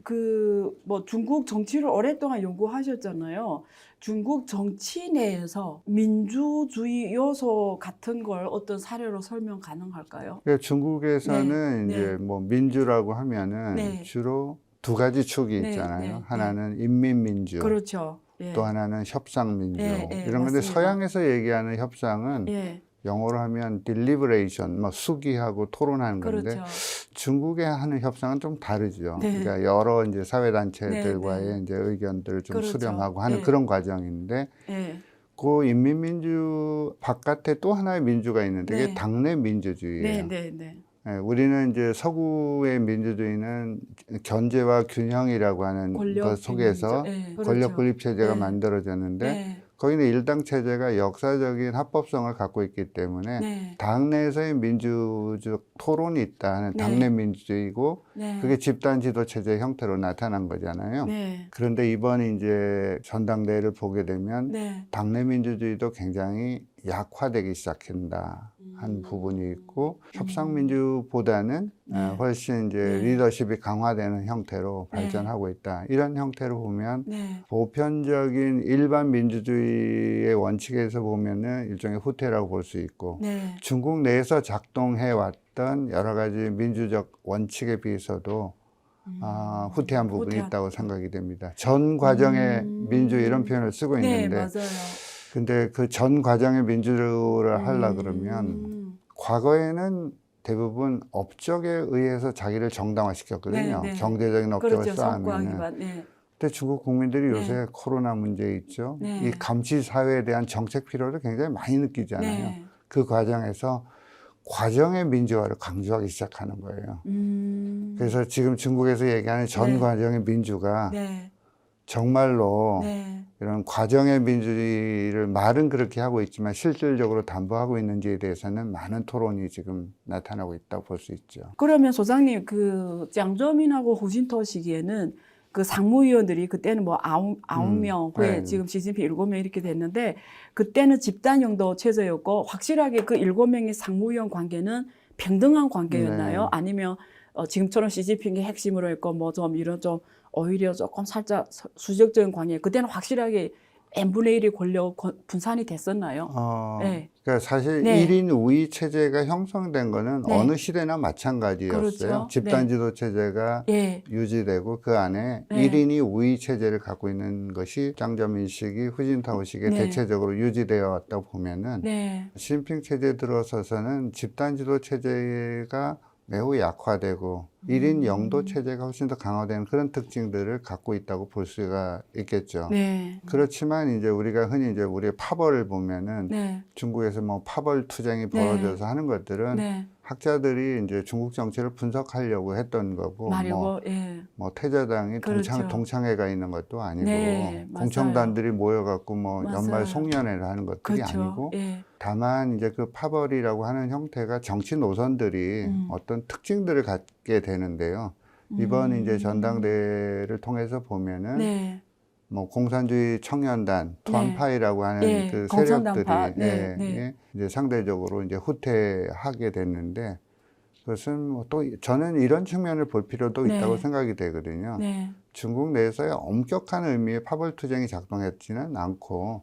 뭐 중국 정치를 오랫동안 연구하셨잖아요. 중국 정치 내에서 민주주의 요소 같은 걸 어떤 사례로 설명 가능할까요? 그러니까 중국에서는 네, 이제 네. 뭐 민주라고 하면은 네. 주로 두 가지 축이 네, 있잖아요. 네, 하나는 인민민주, 그렇죠. 예. 또 하나는 협상민주. 예, 예, 이런 건데 맞습니다. 서양에서 얘기하는 협상은 예. 영어로 하면 deliberation, 뭐 수기하고 토론하는 건데 그렇죠. 중국에 하는 협상은 좀 다르죠. 네. 그러니까 여러 이제 사회단체들과의 네, 네. 이제 의견들을 좀 그렇죠. 수렴하고 하는 네. 그런 과정인데 예. 그 인민민주 바깥에 또 하나의 민주가 있는데 네. 그게 당내 민주주의예요. 네, 네, 네. 예, 우리는 이제 서구의 민주주의는 견제와 균형이라고 하는 권력 것 속에서 균형이죠. 예, 그렇죠. 권력 분립 체제가 네. 만들어졌는데 네. 거기는 일당 체제가 역사적인 합법성을 갖고 있기 때문에 네. 당내에서의 민주적 토론이 있다 하는 네. 당내 민주주의고 네. 그게 집단 지도 체제의 형태로 나타난 거잖아요. 네. 그런데 이번 이제 전당대회를 보게 되면 네. 당내 민주주의도 굉장히 약화되기 시작한다 한 부분이 있고 협상민주보다는 네. 훨씬 이제 네. 리더십이 강화되는 형태로 네. 발전하고 있다. 이런 형태로 보면 네. 보편적인 일반 민주주의의 원칙에서 보면은 일종의 후퇴라고 볼 수 있고 네. 중국 내에서 작동해 왔던 여러 가지 민주적 원칙에 비해서도 후퇴한 부분이 있다고 생각이 됩니다. 전 과정의 민주 이런 표현을 쓰고 네, 있는데 맞아요. 근데 그 전 과정의 민주를 하려 그러면 과거에는 대부분 업적에 의해서 자기를 정당화시켰거든요. 네, 네. 경제적인 업적을 그렇죠. 성과 쌓으면. 기반. 네. 근데 중국 국민들이 네. 요새 코로나 문제 있죠. 네. 이 감시 사회에 대한 정책 필요를 굉장히 많이 느끼잖아요. 네. 그 과정에서 과정의 민주화를 강조하기 시작하는 거예요. 그래서 지금 중국에서 얘기하는 전 네. 과정의 민주가 네. 정말로 네. 이런 과정의 민주주의를 말은 그렇게 하고 있지만 실질적으로 담보하고 있는지에 대해서는 많은 토론이 지금 나타나고 있다고 볼 수 있죠. 그러면 소장님 그 장저민하고 후진토 시기에는 그 상무위원들이 그때는 뭐 아홉 명 후에 네. 지금 시진핑 7명 이렇게 됐는데 그때는 집단영도 체제였고 확실하게 그 7명의 상무위원 관계는 평등한 관계였나요? 네. 아니면 지금처럼 시진핑이 핵심으로 했고 뭐 좀 이런 좀 오히려 조금 살짝 수직적인 관계 그때는 확실하게 n분의 1이 권력 분산이 됐었나요? 네. 그러니까 사실 네. 1인 우위 체제가 형성된 거는 네. 어느 시대나 마찬가지였어요. 그렇죠. 집단 지도 체제가 예. 유지되고 그 안에 네. 1인이 우위 체제를 갖고 있는 것이 장저민 시기, 후진타오 시기에 네. 대체적으로 유지되어 왔다고 보면은 네. 시진핑 체제 들어서서는 집단 지도 체제가 매우 약화되고 1인 영도 체제가 훨씬 더 강화되는 그런 특징들을 갖고 있다고 볼 수가 있겠죠. 네. 그렇지만 이제 우리가 흔히 이제 우리의 파벌을 보면은 네. 중국에서 뭐 파벌 투쟁이 벌어져서 하는 것들은 네. 학자들이 이제 중국 정치를 분석하려고 했던 거고 말이고, 예. 뭐 태자당이 그렇죠. 동창회가 있는 것도 아니고 네, 맞아요. 공청단들이 모여갖고 뭐 맞아요. 연말 송년회를 하는 것들이 그렇죠. 아니고 예. 다만 이제 그 파벌이라고 하는 형태가 정치 노선들이 어떤 특징들을 갖게 되는데요. 이번 이제 전당대회를 통해서 보면은 네. 뭐 공산주의 청년단, 네. 투안파이라고 하는 예, 그 공산당파. 세력들이 네, 네. 이제 상대적으로 이제 후퇴하게 됐는데 그것은 뭐 또 저는 이런 측면을 볼 필요도 네. 있다고 생각이 되거든요. 네. 중국 내에서의 엄격한 의미의 파벌 투쟁이 작동했지는 않고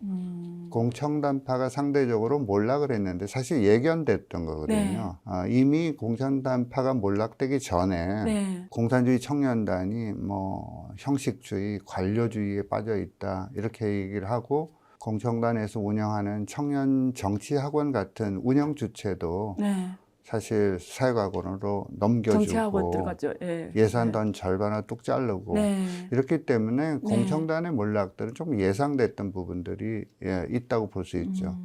공청단파가 상대적으로 몰락을 했는데 사실 예견됐던 거거든요. 이미 공청단파가 몰락되기 전에 네. 공산주의 청년단이 뭐 형식주의, 관료주의에 빠져 있다 이렇게 얘기를 하고 공청단에서 운영하는 청년 정치학원 같은 운영 주체도 네. 사실 사회과학원으로 넘겨주고 정치학원 들어갔죠. 예. 예산도 한 절반을 뚝 자르고 네. 이렇기 때문에 공청단의 몰락들은 좀 예상됐던 부분들이 있다고 볼 수 있죠.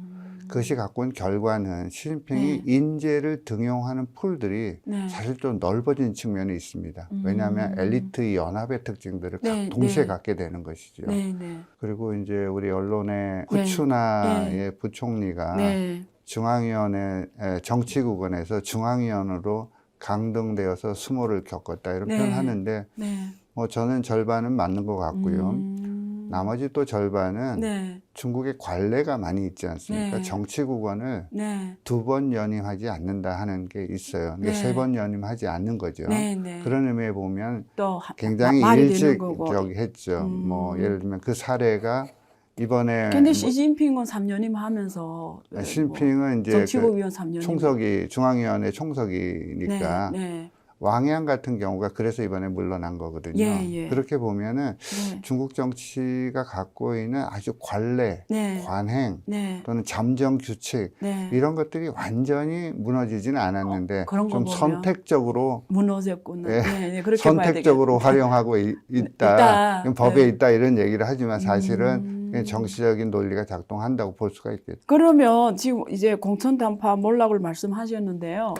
그것이 갖고 온 결과는 시진핑이 네. 인재를 등용하는 풀들이 네. 사실 좀 넓어진 측면이 있습니다. 왜냐하면 엘리트 연합의 특징들을 네, 동시에 네. 갖게 되는 것이죠. 네. 네. 그리고 이제 우리 언론의 네. 후추나의 부총리가 네. 중앙위원회 정치국원에서 중앙위원으로 강등되어서 수모를 겪었다 이렇게 네. 표현하는데 네. 뭐 저는 절반은 맞는 것 같고요. 나머지 또 절반은 네. 중국의 관례가 많이 있지 않습니까? 네. 정치국원을 네. 2번 연임하지 않는다 하는 게 있어요. 근데 네. 3번 연임하지 않는 거죠. 네. 네. 그런 의미에 보면 또 굉장히 말이 되는 일찍 거고. 저기 했죠. 뭐 예를 들면 그 사례가 이번에 근데 시진핑은 3년임 하면서 시진핑은 이제 정치국 위원 3년임. 총석이 중앙위원회 총석이니까 네. 네. 왕양 같은 경우가 그래서 이번에 물러난 거거든요. 예. 그렇게 보면은 네. 중국 정치가 갖고 있는 아주 관례, 네. 관행 네. 또는 잠정 규칙 네. 이런 것들이 완전히 무너지지는 않았는데 그런 거 좀 보면 선택적으로 무너졌구나. 예, 네. 네. 그렇게 선택적으로 봐야 되겠다. 활용하고 있다. 있다. 법에 네. 있다 이런 얘기를 하지만 사실은 그냥 정치적인 논리가 작동한다고 볼 수가 있겠죠. 그러면 지금 이제 공천단파 몰락을 말씀하셨는데요.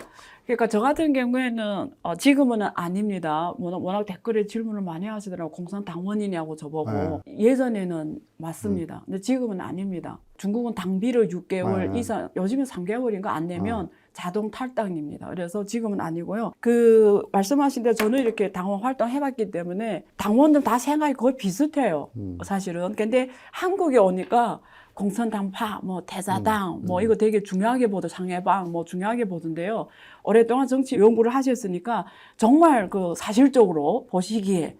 그러니까 저 같은 경우에는 지금은 아닙니다. 워낙 댓글에 질문을 많이 하시더라고요. 공산당원이냐고 저보고. 예전에는 맞습니다. 근데 지금은 아닙니다. 중국은 당비를 6개월 이상, 요즘은 3개월인가 안 내면 자동 탈당입니다. 그래서 지금은 아니고요. 그 말씀하신 대로 저는 이렇게 당원 활동 해봤기 때문에 당원들 다 생각이 거의 비슷해요. 사실은. 근데 한국에 오니까 공천당파, 뭐 대사당, 뭐 이거 되게 중요하게 보도 상해방, 뭐 중요하게 보던데요. 오랫동안 정치 연구를 하셨으니까 정말 그 사실적으로 보시기에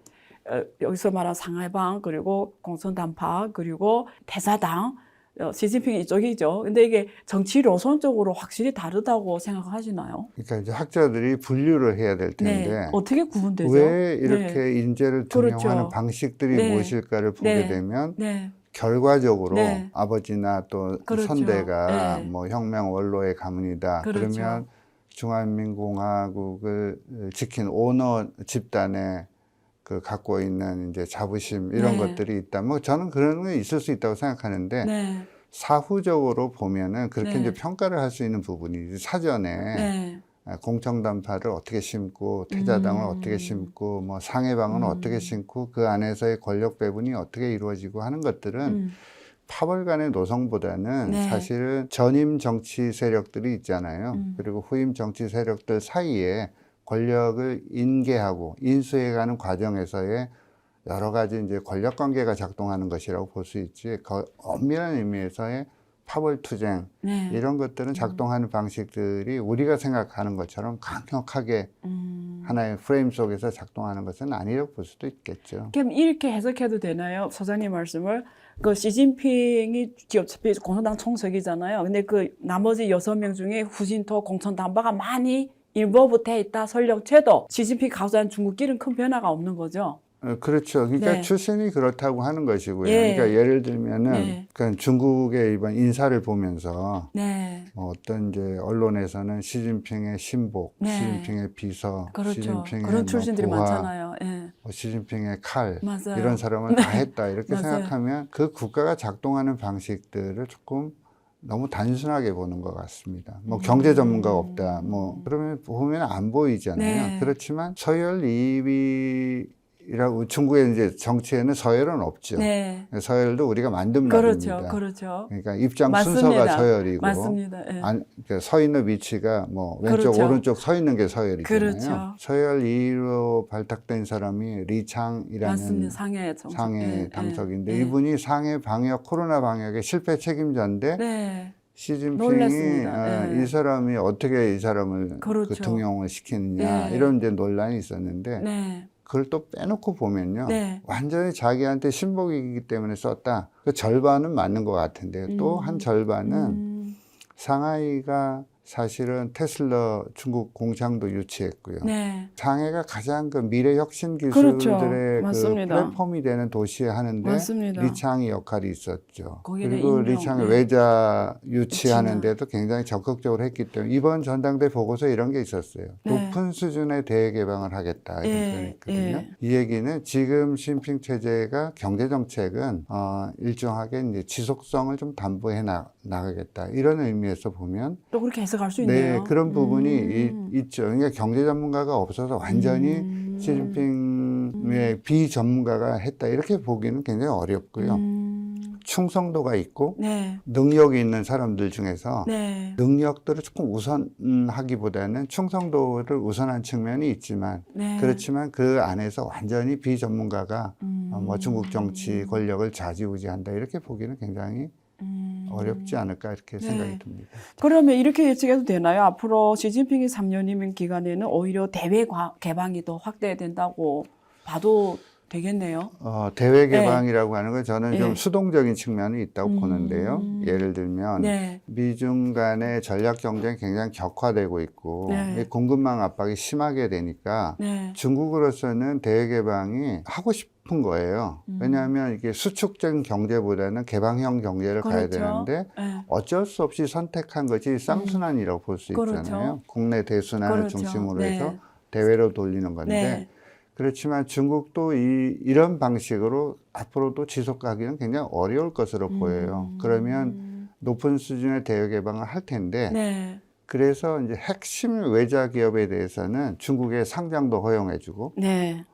여기서 말한 상해방 그리고 공천당파 그리고 대사당 시진핑 이쪽이죠. 근데 이게 정치 노선적으로 확실히 다르다고 생각하시나요? 그러니까 이제 학자들이 분류를 해야 될 텐데 네. 어떻게 구분되죠? 왜 이렇게 네. 인재를 등용하는 그렇죠. 방식들이 네. 무엇일까를 보게 네. 되면 네. 결과적으로 네. 아버지나 또 그렇죠. 선대가 네. 뭐 혁명 원로의 가문이다. 그렇죠. 그러면 중화인민공화국을 지킨 오너 집단의 그 갖고 있는 이제 자부심 이런 네. 것들이 있다. 뭐 저는 그런 게 있을 수 있다고 생각하는데 네. 사후적으로 보면은 그렇게 네. 이제 평가를 할 수 있는 부분이 사전에 네. 공청단파를 어떻게 심고 태자당을 어떻게 심고 뭐 상해방은 어떻게 심고 그 안에서의 권력 배분이 어떻게 이루어지고 하는 것들은 파벌 간의 노성보다는 네. 사실은 전임 정치 세력들이 있잖아요. 그리고 후임 정치 세력들 사이에 권력을 인계하고 인수해가는 과정에서의 여러 가지 이제 권력 관계가 작동하는 것이라고 볼 수 있지. 엄밀한 의미에서의 파벌투쟁 네. 이런 것들은 작동하는 방식들이 우리가 생각하는 것처럼 강력하게 하나의 프레임 속에서 작동하는 것은 아니라고 볼 수도 있겠죠. 그럼 이렇게 해석해도 되나요? 소장님 말씀을. 그 시진핑이 어차피 공산당 총석이잖아요. 근데 그 나머지 6명 중에 후진토 공천단파가 많이 일부부 돼 있다 설령체도 시진핑 가수한 중국끼리는 큰 변화가 없는 거죠. 그렇죠. 그러니까 네. 출신이 그렇다고 하는 것이고요. 예. 그러니까 예를 들면은 네. 그러니까 중국의 이번 인사를 보면서 네. 뭐 어떤 이제 언론에서는 시진핑의 신복, 네. 시진핑의 비서, 그렇죠. 시진핑의 그런 출신들이 뭐 부하, 많잖아요. 예. 뭐 시진핑의 칼 맞아요. 이런 사람은 다 했다 이렇게 맞아요. 생각하면 그 국가가 작동하는 방식들을 조금 너무 단순하게 보는 것 같습니다. 뭐 경제 전문가가 없다. 뭐 그러면 보면 안 보이잖아요. 네. 그렇지만 서열 2위라고 중국의 이제 정치에는 서열은 없죠. 네. 서열도 우리가 만든 그렇죠. 말입니다. 그렇죠. 그러니까 입장 맞습니다. 순서가 서열이고 맞습니다. 예. 그러니까 서 있는 위치가 뭐 왼쪽 그렇죠. 오른쪽 서 있는 게 서열이잖아요. 그렇죠. 서열 2위로 발탁된 사람이 리창이라는 맞습니다. 상해 정책. 상해 예, 당석인데 예, 예. 이분이 상해 방역 코로나 방역의 실패 책임자인데 네. 시진핑이 놀랐습니다. 예. 이 사람이 어떻게 이 사람을 그렇죠. 그 등용을 시키느냐 네. 이런 이제 논란이 있었는데 네. 그걸 또 빼놓고 보면요. 네. 완전히 자기한테 신복이기 때문에 썼다. 그 절반은 맞는 것 같은데 또 한 절반은 상하이가 사실은 테슬라 중국 공장도 유치했고요. 네. 상해가 가장 그 미래 혁신 기술들의 그렇죠. 그 맞습니다. 플랫폼이 되는 도시에 하는데 맞습니다. 리창이 역할이 있었죠. 거기에 그리고 인용, 리창이 네. 외자 유치하는데도 굉장히 적극적으로 했기 때문에 이번 전당대 보고서에 이런 게 있었어요. 네. 높은 수준의 대외 개방을 하겠다 이런 예, 표현이 있거든요. 예. 이 얘기는 지금 신핑 체제가 경제 정책은 일정하게 이제 지속성을 좀 담보해 나가겠다 이런 의미에서 보면 또 그렇게 해석할 수 네, 있네요. 그런 부분이 있죠. 그러니까 경제 전문가가 없어서 완전히 시진핑의 비전문가가 했다 이렇게 보기는 굉장히 어렵고요. 충성도가 있고 네. 능력이 있는 사람들 중에서 네. 능력들을 조금 우선하기보다는 충성도를 우선한 측면이 있지만 네. 그렇지만 그 안에서 완전히 비전문가가 뭐 중국 정치 권력을 좌지우지한다 이렇게 보기는 굉장히 어렵지 않을까 이렇게 네. 생각이 듭니다. 그러면 이렇게 예측해도 되나요? 앞으로 시진핑이 3년이면 기간에는 오히려 대외 개방이 더 확대된다고 봐도 되겠네요. 대외 개방이라고 하는 건 저는 좀 네. 수동적인 측면이 있다고 보는데요. 예를 들면 네. 미중 간의 전략 경쟁이 굉장히 격화되고 있고 네. 공급망 압박이 심하게 되니까 네. 중국으로서는 대외 개방이 하고 싶은 거예요. 왜냐하면 이게 수축적인 경제보다는 개방형 경제를 가야 그렇죠. 되는데 네. 어쩔 수 없이 선택한 것이 쌍순환이라고 볼 수 그렇죠. 있잖아요. 국내 대순환을 그렇죠. 중심으로 네. 해서 대외로 돌리는 건데 네. 그렇지만 중국도 이런 방식으로 앞으로도 지속하기는 굉장히 어려울 것으로 보여요. 그러면 높은 수준의 대외 개방을 할 텐데 네. 그래서 이제 핵심 외자 기업에 대해서는 중국의 상장도 허용해주고 네.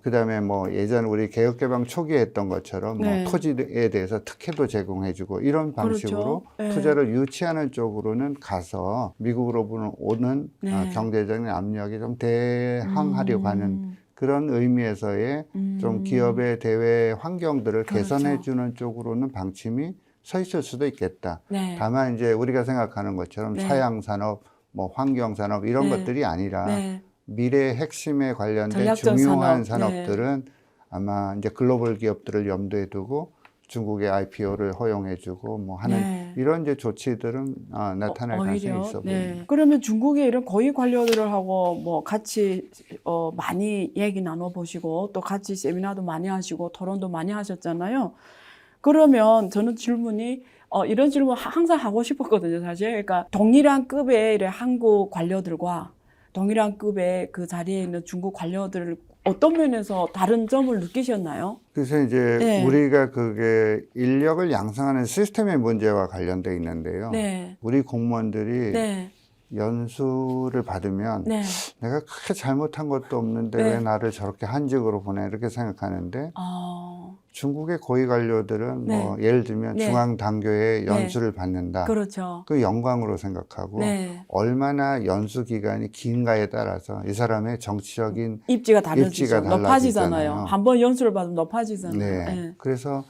그다음에 뭐 예전 우리 개혁 개방 초기에 했던 것처럼 네. 뭐 토지에 대해서 특혜도 제공해주고 이런 방식으로 그렇죠. 네. 투자를 유치하는 쪽으로는 가서 미국으로 오는 네. 경제적인 압력이 좀 대항하려고 하는 그런 의미에서의 좀 기업의 대외 환경들을 그렇죠. 개선해주는 쪽으로는 방침이 서 있을 수도 있겠다. 네. 다만 이제 우리가 생각하는 것처럼 네. 사양 산업, 뭐 환경 산업 이런 네. 것들이 아니라 네. 미래 핵심에 관련된 전략적 중요한 산업. 산업들은 아마 이제 글로벌 기업들을 염두에 두고 중국의 IPO를 허용해주고 뭐 하는 네. 이런 이제 조치들은 나타날 가능성이 있어 보입니다. 네. 그러면 중국의 이런 고위 관료들을 하고 뭐 같이 많이 얘기 나눠보시고 또 같이 세미나도 많이 하시고 토론도 많이 하셨잖아요. 그러면 저는 질문이 이런 질문 항상 하고 싶었거든요, 사실. 그러니까 동일한 급의 한국 관료들과 동일한 급의 그 자리에 있는 중국 관료들의 어떤 면에서 다른 점을 느끼셨나요? 그래서 이제 네. 우리가 그게 인력을 양성하는 시스템의 문제와 관련돼 있는데요. 네. 우리 공무원들이 네. 연수를 받으면 네. 내가 크게 잘못한 것도 없는데 네. 왜 나를 저렇게 한직으로 보내 이렇게 생각하는데 아, 중국의 고위 관료들은 네. 뭐 예를 들면 네. 중앙당교에 네. 연수를 받는다. 그렇죠. 그 영광으로 생각하고 네. 얼마나 연수 기간이 긴가에 따라서 이 사람의 정치적인 입지가 달라지죠. 입지가 높아지잖아요. 달라지잖아요. 한 번 연수를 받으면 높아지잖아요. 네. 네. 그래서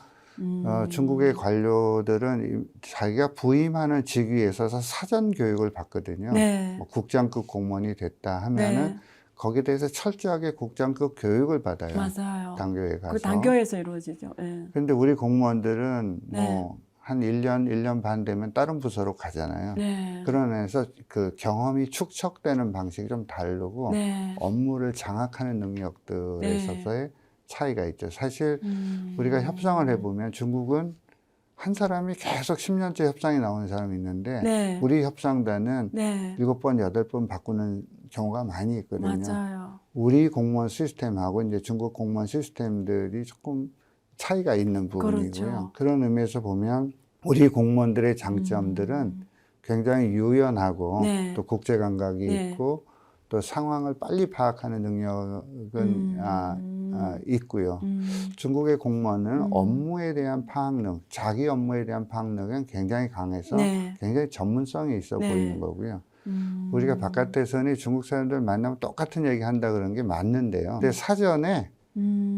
중국의 관료들은 자기가 부임하는 직위에 있어서 사전 교육을 받거든요. 네. 뭐 국장급 공무원이 됐다 하면은 네. 거기에 대해서 철저하게 국장급 교육을 받아요. 맞아요. 당교에 가서. 그 단교에서 이루어지죠. 네. 그런데 우리 공무원들은 네. 뭐 한 1년 반 되면 다른 부서로 가잖아요. 네. 그러면서 그 경험이 축적되는 방식이 좀 다르고 네. 업무를 장악하는 능력들에 네. 있어서의 차이가 있죠. 사실 우리가 협상을 해보면 중국은 한 사람이 계속 10년째 협상이 나오는 사람이 있는데 네. 우리 협상단은 네. 7번, 8번 바꾸는 경우가 많이 있거든요. 맞아요. 우리 공무원 시스템하고 이제 중국 공무원 시스템들이 조금 차이가 있는 부분이고요. 그렇죠. 그런 의미에서 보면 우리 공무원들의 장점들은 굉장히 유연하고 네. 또 국제 감각이 네. 있고 또 상황을 빨리 파악하는 능력은 있고요. 중국의 공무원은 업무에 대한 파악력, 자기 업무에 대한 파악력은 굉장히 강해서 네. 굉장히 전문성이 있어 네. 보이는 거고요. 우리가 바깥에서는 중국 사람들 만나면 똑같은 얘기 한다 그런 게 맞는데요. 근데 사전에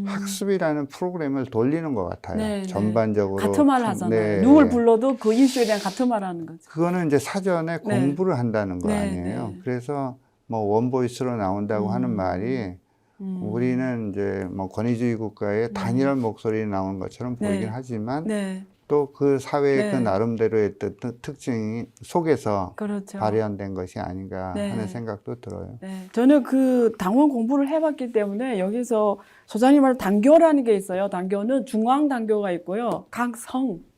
학습이라는 프로그램을 돌리는 것 같아요. 네, 네. 전반적으로. 같은 말 하잖아요. 네. 누굴 불러도 그 이슈에 대한 같은 말 하는 거죠. 그거는 이제 사전에 네. 공부를 한다는 거 네, 아니에요. 네. 그래서 뭐 원보이스로 나온다고 하는 말이 우리는 이제 뭐 권위주의 국가의 단일한 목소리 나오는 것처럼 보이긴 네. 하지만 네. 또 그 사회의 네. 그 나름대로의 특징 속에서 그렇죠. 발현된 것이 아닌가 네. 하는 생각도 들어요. 네. 저는 그 당원 공부를 해봤기 때문에 여기서 소장님 말 단교라는 게 있어요. 단교는 중앙 단교가 있고요. 각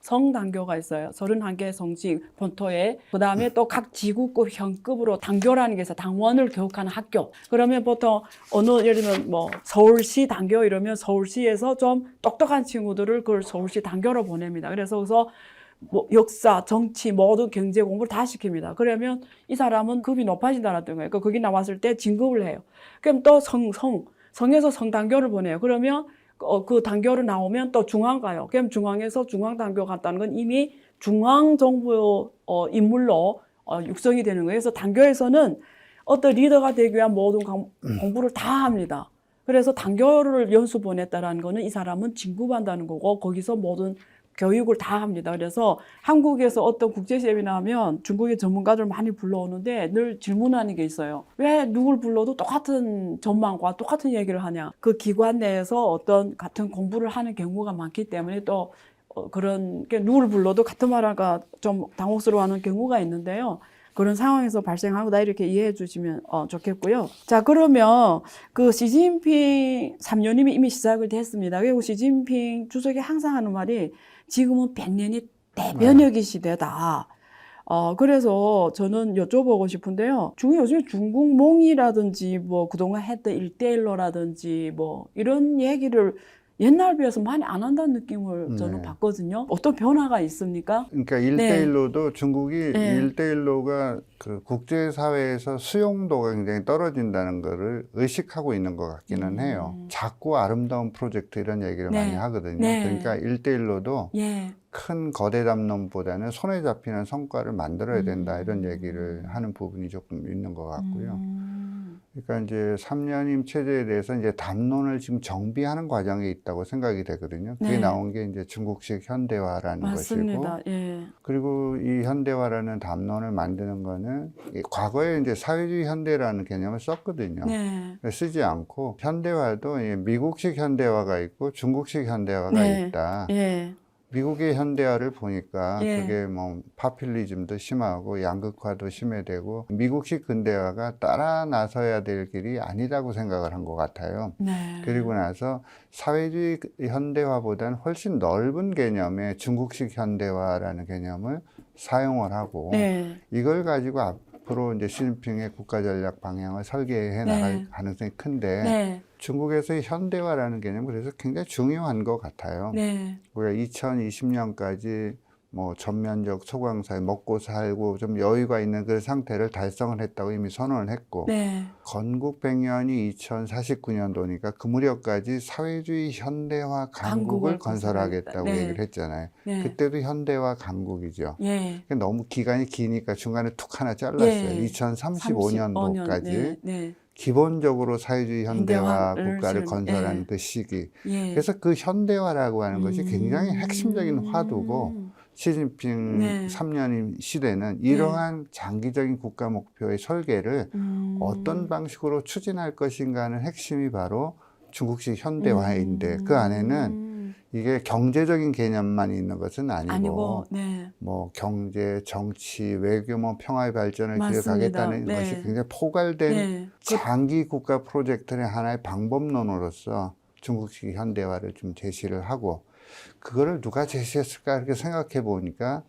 성 단교가 있어요. 31개 성직 본토에. 그 다음에 또 각 지구급 현급으로 단교라는 게 있어요. 당원을 교육하는 학교. 그러면 보통 예를 들면 뭐 서울시 단교 이러면 서울시에서 좀 똑똑한 친구들을 그걸 서울시 단교로 보냅니다. 그래서 뭐 역사, 정치, 모든 경제 공부를 다 시킵니다. 그러면 이 사람은 급이 높아진다는 거예요. 그러니까 거기 나왔을 때 진급을 해요. 그럼 또 성에서 성단교를 보내요. 그러면 그 단교로 나오면 또 중앙 가요. 그럼 중앙에서 중앙 단교 갔다는 건 이미 중앙 정부 인물로 육성이 되는 거예요. 그래서 단교에서는 어떤 리더가 되기 위한 모든 공부를 다 합니다. 그래서 단교를 연수 보냈다라는 거는 이 사람은 진급한다는 거고 거기서 모든 교육을 다 합니다. 그래서 한국에서 어떤 국제 세미나 하면 중국의 전문가들 많이 불러오는데 늘 질문하는 게 있어요. 왜 누굴 불러도 똑같은 전망과 똑같은 얘기를 하냐. 그 기관 내에서 어떤 같은 공부를 하는 경우가 많기 때문에 또 그런 게 누굴 불러도 같은 말하가 좀 당혹스러워하는 경우가 있는데요. 그런 상황에서 발생하고다 이렇게 이해해 주시면 좋겠고요. 자, 그러면 그 시진핑 3년임이 이미 시작을 됐습니다. 그리고 시진핑 주석이 항상 하는 말이 지금은 100년이 대변혁의 시대다. 그래서 저는 여쭤보고 싶은데요. 요즘에 중국몽이라든지 뭐 그동안 했던 1대1로라든지 뭐 이런 얘기를 옛날 비해서 많이 안 한다는 느낌을 저는 받거든요. 어떤 변화가 있습니까? 그러니까 1대1로도 중국이 네. 1대1로가 그 국제사회에서 수용도가 굉장히 떨어진다는 거를 의식하고 있는 것 같기는 해요. 작고 아름다운 프로젝트 이런 얘기를 네. 많이 하거든요. 네. 그러니까 1대1로도 예. 큰 거대 담론보다는 손에 잡히는 성과를 만들어야 된다 이런 얘기를 하는 부분이 조금 있는 것 같고요. 그러니까 이제 3년임 체제에 대해서 이제 담론을 지금 정비하는 과정에 있다고 생각이 되거든요. 그게 네. 나온 게 이제 중국식 현대화라는 맞습니다. 것이고, 예. 그리고 이 현대화라는 담론을 만드는 거는 과거에 이제 사회주의 현대라는 개념을 썼거든요. 네. 쓰지 않고 현대화도 미국식 현대화가 있고 중국식 현대화가 네. 있다. 예. 미국의 현대화를 보니까 예. 그게 뭐 파퓰리즘도 심하고 양극화도 심해되고 미국식 근대화가 따라 나서야 될 길이 아니라고 생각을 한 것 같아요. 네. 그리고 나서 사회주의 현대화보다는 훨씬 넓은 개념의 중국식 현대화라는 개념을 사용을 하고 네. 이걸 가지고 앞으로 이제 시진핑의 국가 전략 방향을 설계해 네. 나갈 가능성이 큰데 네. 중국에서의 현대화라는 개념은 그래서 굉장히 중요한 것 같아요. 네. 우리가 2020년까지 뭐 전면적 소강사회 먹고 살고 좀 여유가 있는 그 상태를 달성을 했다고 이미 선언을 했고 네. 건국 100년이 2049년도니까 그 무렵까지 사회주의 현대화 강국을 강국을 건설하겠다고 건설하겠다. 네. 얘기를 했잖아요. 네. 그때도 현대화 강국이죠. 예. 너무 기간이 기니까 중간에 툭 하나 잘랐어요. 예. 2035년도까지 네. 네. 기본적으로 사회주의 현대화 현대화를 국가를 건설하는 예. 그 시기. 예. 그래서 그 현대화라고 하는 것이 굉장히 핵심적인 화두고 시진핑 네. 3년 시대는 이러한 장기적인 국가 목표의 설계를 어떤 방식으로 추진할 것인가 하는 핵심이 바로 중국식 현대화인데 그 안에는 이게 경제적인 개념만 있는 것은 아니고 네. 뭐 경제, 정치, 외교, 뭐 평화의 발전을 맞습니다. 기획하겠다는 네. 것이 굉장히 포괄된 네. 장기 국가 프로젝트의 하나의 방법론으로서 중국식 현대화를 좀 제시를 하고 그거를 누가 제시했을까 이렇게 생각해 보니까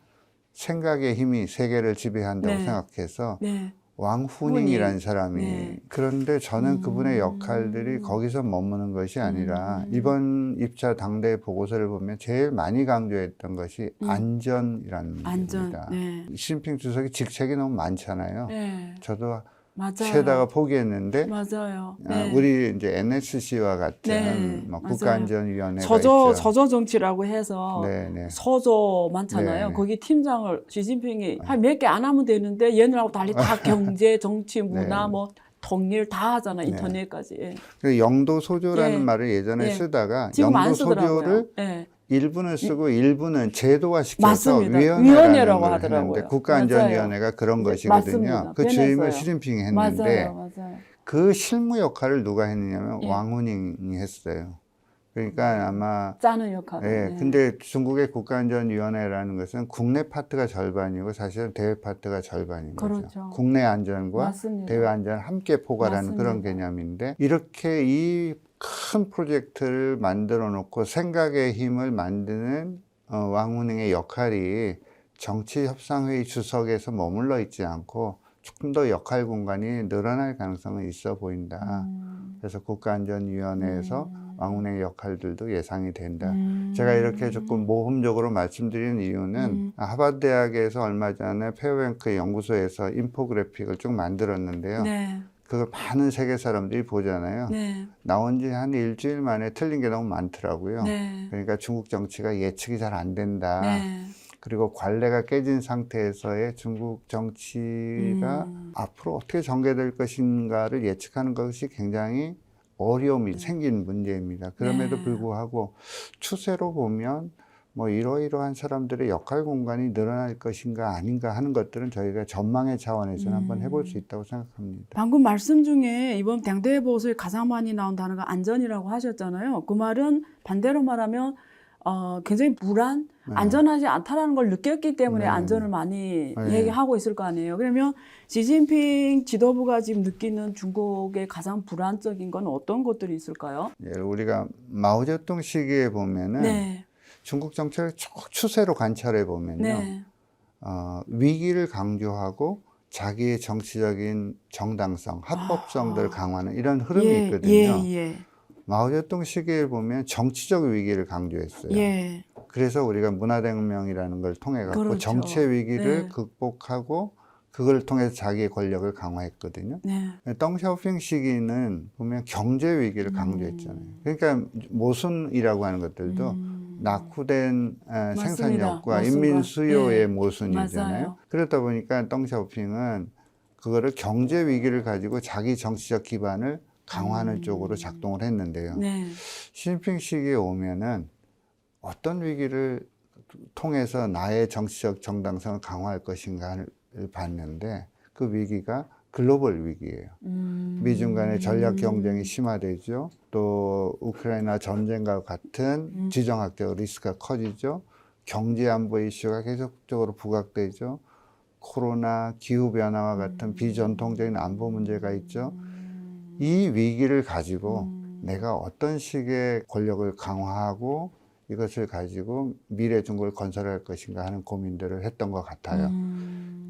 생각의 힘이 세계를 지배한다고 네. 생각해서 네. 왕후닝이라는 사람이 네. 그런데 저는 그분의 역할들이 거기서 머무는 것이 아니라 이번 입차 당대 보고서를 보면 제일 많이 강조했던 것이 안전이라는 안전. 문제입니다. 네. 시진핑 주석이 직책이 너무 많잖아요. 네. 저도 맞아요. 쉬다가 포기했는데 맞아요. 네. 우리 이제 NSC와 같은 네, 뭐 맞아요. 국가안전위원회가 서저 있죠. 서저 정치라고 해서 네네. 서저 많잖아요. 네. 거기 팀장을 시진핑이 한 몇 개 안 하면 되는데 얘네하고 달리 다 경제, 정치, 문화, 네. 뭐 통일 다 하잖아. 네. 인터넷까지. 예. 그 영도 소조라는 예. 말을 예전에 예. 쓰다가 지금 안 영도 쓰더라고요. 소조를 예. 일부는 쓰고 일부는 제도화시켜서 맞습니다. 위원회라는 위원회라고 걸 하더라고요. 했는데 국가안전위원회가 그런 네, 것이거든요. 맞습니다. 그 주임을 변했어요. 시진핑이 했는데 맞아요. 그 실무 역할을 누가 했느냐면 예. 왕후닝이 했어요. 그러니까 아마 짜는 역할을. 예, 네. 근데 중국의 국가안전위원회라는 것은 국내 파트가 절반이고 사실은 대외 파트가 절반인 거죠. 그렇죠. 국내 안전과 맞습니다. 대외 안전을 함께 포괄하는 맞습니다. 그런 개념인데 이렇게 이 큰 프로젝트를 만들어 놓고 생각의 힘을 만드는 왕후닝의 역할이 정치협상회의 주석에서 머물러 있지 않고 조금 더 역할 공간이 늘어날 가능성은 있어 보인다. 그래서 국가안전위원회에서 왕후닝의 역할들도 예상이 된다. 제가 이렇게 조금 모험적으로 말씀드리는 이유는 하버드 대학에서 얼마 전에 페어뱅크 연구소에서 인포그래픽을 쭉 만들었는데요. 네. 그걸 많은 세계 사람들이 보잖아요. 네. 나온 지 한 일주일 만에 틀린 게 너무 많더라고요. 네. 그러니까 중국 정치가 예측이 잘 안 된다. 네. 그리고 관례가 깨진 상태에서의 중국 정치가 앞으로 어떻게 전개될 것인가를 예측하는 것이 굉장히 어려움이 생긴 문제입니다. 그럼에도 네. 불구하고 추세로 보면 뭐 이러이러한 사람들의 역할 공간이 늘어날 것인가 아닌가 하는 것들은 저희가 전망의 차원에서는 한번 해볼 수 있다고 생각합니다. 방금 말씀 중에 이번 당대 보고서에 가장 많이 나온 단어가 안전이라고 하셨잖아요. 그 말은 반대로 말하면 굉장히 불안, 네. 안전하지 않다라는 걸 느꼈기 때문에 네. 안전을 많이 네. 얘기하고 있을 거 아니에요. 그러면 시진핑 지도부가 지금 느끼는 중국의 가장 불안적인 건 어떤 것들이 있을까요? 예, 우리가 마오쩌둥 시기에 보면은 네. 중국 정책을 쭉 추세로 관찰해 보면요. 네. 위기를 강조하고 자기의 정치적인 정당성, 합법성들을 강화하는 이런 흐름이 있거든요. 예. 마오쩌둥 시기에 보면 정치적 위기를 강조했어요. 예. 그래서 우리가 문화대혁명이라는 걸 통해 갖고 그렇죠. 정치의 위기를 네. 극복하고 그걸 통해서 자기의 권력을 강화했거든요. 네. 덩샤오핑 시기는 보면 경제 위기를 강조했잖아요. 그러니까 모순이라고 하는 것들도 낙후된 생산력과 모순과. 인민 수요의 예. 모순이잖아요. 맞아요. 그러다 보니까 덩샤오핑은 그거를 경제 위기를 가지고 자기 정치적 기반을 강화하는 쪽으로 작동을 했는데요. 네. 시진핑 시기에 오면은 어떤 위기를 통해서 나의 정치적 정당성을 강화할 것인가를 봤는데 그 위기가 글로벌 위기예요. 미중 간의 전략 경쟁이 심화되죠. 또 우크라이나 전쟁과 같은 지정학적 리스크가 커지죠. 경제 안보 이슈가 계속적으로 부각되죠. 코로나, 기후변화와 같은 비전통적인 안보 문제가 있죠. 이 위기를 가지고 내가 어떤 식의 권력을 강화하고 이것을 가지고 미래 중국을 건설할 것인가 하는 고민들을 했던 것 같아요.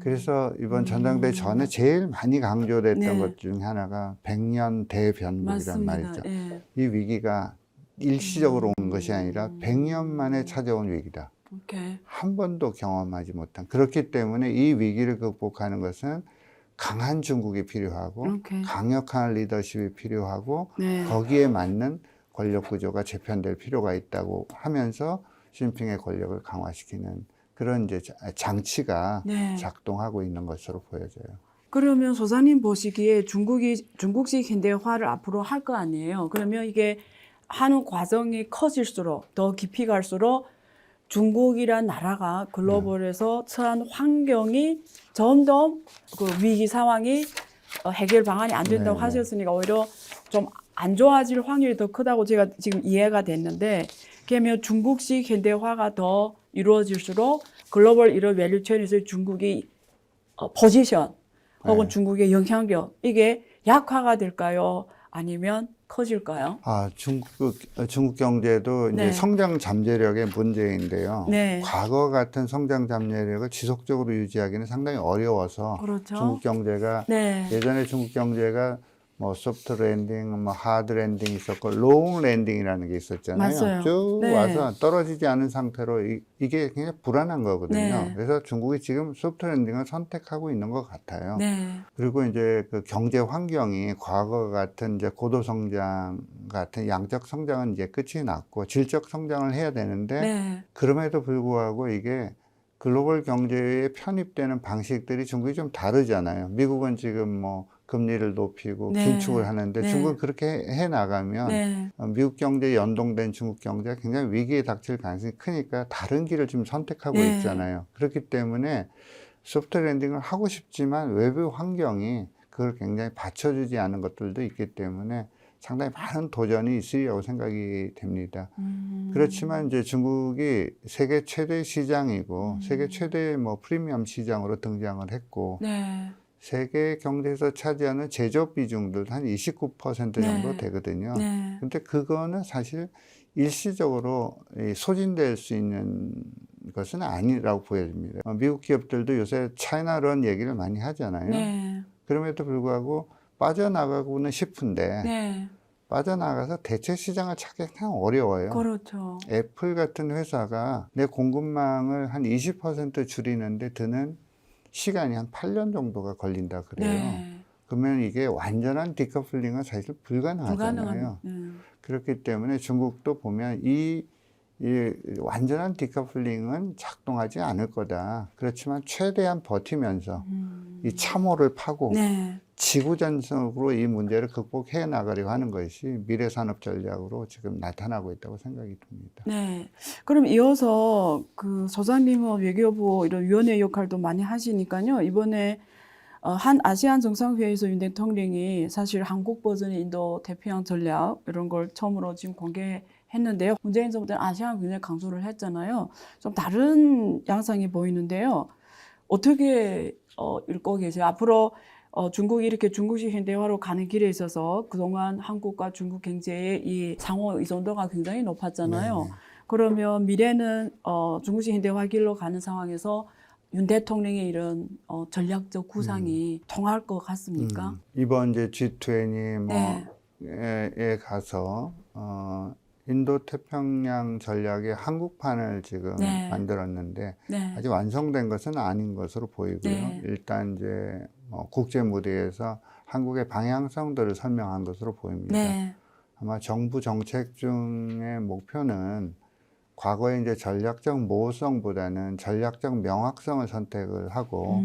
그래서 이번 전당대회 전에 제일 많이 강조됐던 네. 것 중에 하나가 백년 대변국이란 맞습니다. 말이죠. 예. 이 위기가 일시적으로 온 것이 아니라 100년 만에 찾아온 위기다. 오케이. 한 번도 경험하지 못한. 그렇기 때문에 이 위기를 극복하는 것은 강한 중국이 필요하고 오케이. 강력한 리더십이 필요하고 네. 거기에 맞는 권력 구조가 재편될 필요가 있다고 하면서 시진핑의 권력을 강화시키는 그런 이제 장치가 네. 작동하고 있는 것으로 보여져요. 그러면 소장님 보시기에 중국식 현대화를 앞으로 할 거 아니에요. 그러면 이게 하는 과정이 커질수록 더 깊이 갈수록 중국이란 나라가 글로벌에서 처한 환경이 점점 그 위기 상황이 해결 방안이 안 된다고 네네. 하셨으니까 오히려 좀 안 좋아질 확률이 더 크다고 제가 지금 이해가 됐는데, 그러면 중국식 현대화가 더 이루어질수록 글로벌 이런 밸류체인에서 중국이 포지션 혹은 네. 중국의 영향력 이게 약화가 될까요? 아니면 커질까요? 중국 경제도 이제 네. 성장 잠재력의 문제인데요. 네. 과거 같은 성장 잠재력을 지속적으로 유지하기는 상당히 어려워서 그렇죠. 중국 경제가 네. 예전에 중국 경제가 뭐 소프트 랜딩, 뭐 하드 랜딩이 있었고 롱 랜딩이라는 게 있었잖아요. 맞아요. 쭉 네. 와서 떨어지지 않은 상태로 이게 굉장히 불안한 거거든요. 네. 그래서 중국이 지금 소프트 랜딩을 선택하고 있는 것 같아요. 네. 그리고 이제 그 경제 환경이 과거 같은 이제 고도 성장 같은 양적 성장은 이제 끝이 났고 질적 성장을 해야 되는데 네. 그럼에도 불구하고 이게 글로벌 경제에 편입되는 방식들이 중국이 좀 다르잖아요. 미국은 지금 뭐 금리를 높이고 네. 긴축을 하는데 네. 중국은 그렇게 해 나가면 네. 미국 경제에 연동된 중국 경제가 굉장히 위기에 닥칠 가능성이 크니까 다른 길을 지금 선택하고 네. 있잖아요. 그렇기 때문에 소프트 랜딩을 하고 싶지만 외부 환경이 그걸 굉장히 받쳐주지 않은 것들도 있기 때문에 상당히 많은 도전이 있으리라고 생각이 됩니다. 그렇지만 이제 중국이 세계 최대 시장이고 세계 최대 뭐 프리미엄 시장으로 등장을 했고 네. 세계 경제에서 차지하는 제조업 비중도 한 29% 정도 네. 되거든요. 네. 근데 그거는 사실 일시적으로 소진될 수 있는 것은 아니라고 보여집니다. 미국 기업들도 요새 차이나런 얘기를 많이 하잖아요. 네. 그럼에도 불구하고 빠져나가고는 싶은데 네. 빠져나가서 대체 시장을 찾기 참 어려워요. 그렇죠. 애플 같은 회사가 내 공급망을 한 20% 줄이는데 드는 시간이 한 8년 정도가 걸린다 그래요. 네. 그러면 이게 완전한 디커플링은 사실 불가능하잖아요. 불가능한. 그렇기 때문에 중국도 보면 이 완전한 디커플링은 작동하지 않을 거다. 그렇지만 최대한 버티면서 이 참호를 파고 네. 지구전적으로 이 문제를 극복해 나가려고 하는 것이 미래산업 전략으로 지금 나타나고 있다고 생각이 듭니다. 네. 그럼 이어서 그 소장님은 외교부 이런 위원회 역할도 많이 하시니까요. 이번에 한 아시안 정상회의에서 윤 대통령이 사실 한국 버전의 인도 태평양 전략 이런 걸 처음으로 지금 공개했는데요. 문재인 정부 때는 아시안 굉장히 강조를 했잖아요. 좀 다른 양상이 보이는데요. 어떻게 읽고 계세요? 앞으로 중국이 이렇게 중국식 현대화로 가는 길에 있어서 그동안 한국과 중국 경제의 이 상호 의존도가 굉장히 높았잖아요. 네네. 그러면 미래는 중국식 현대화 길로 가는 상황에서 윤 대통령의 이런 전략적 구상이 통할 것 같습니까? 이번 이제 G20 네. 뭐에 가서 인도 태평양 전략의 한국판을 지금 네. 만들었는데 네. 아직 완성된 것은 아닌 것으로 보이고요. 네. 일단 이제 국제 무대에서 한국의 방향성들을 설명한 것으로 보입니다. 네. 아마 정부 정책 중의 목표는 과거에 이제 전략적 모호성보다는 전략적 명확성을 선택을 하고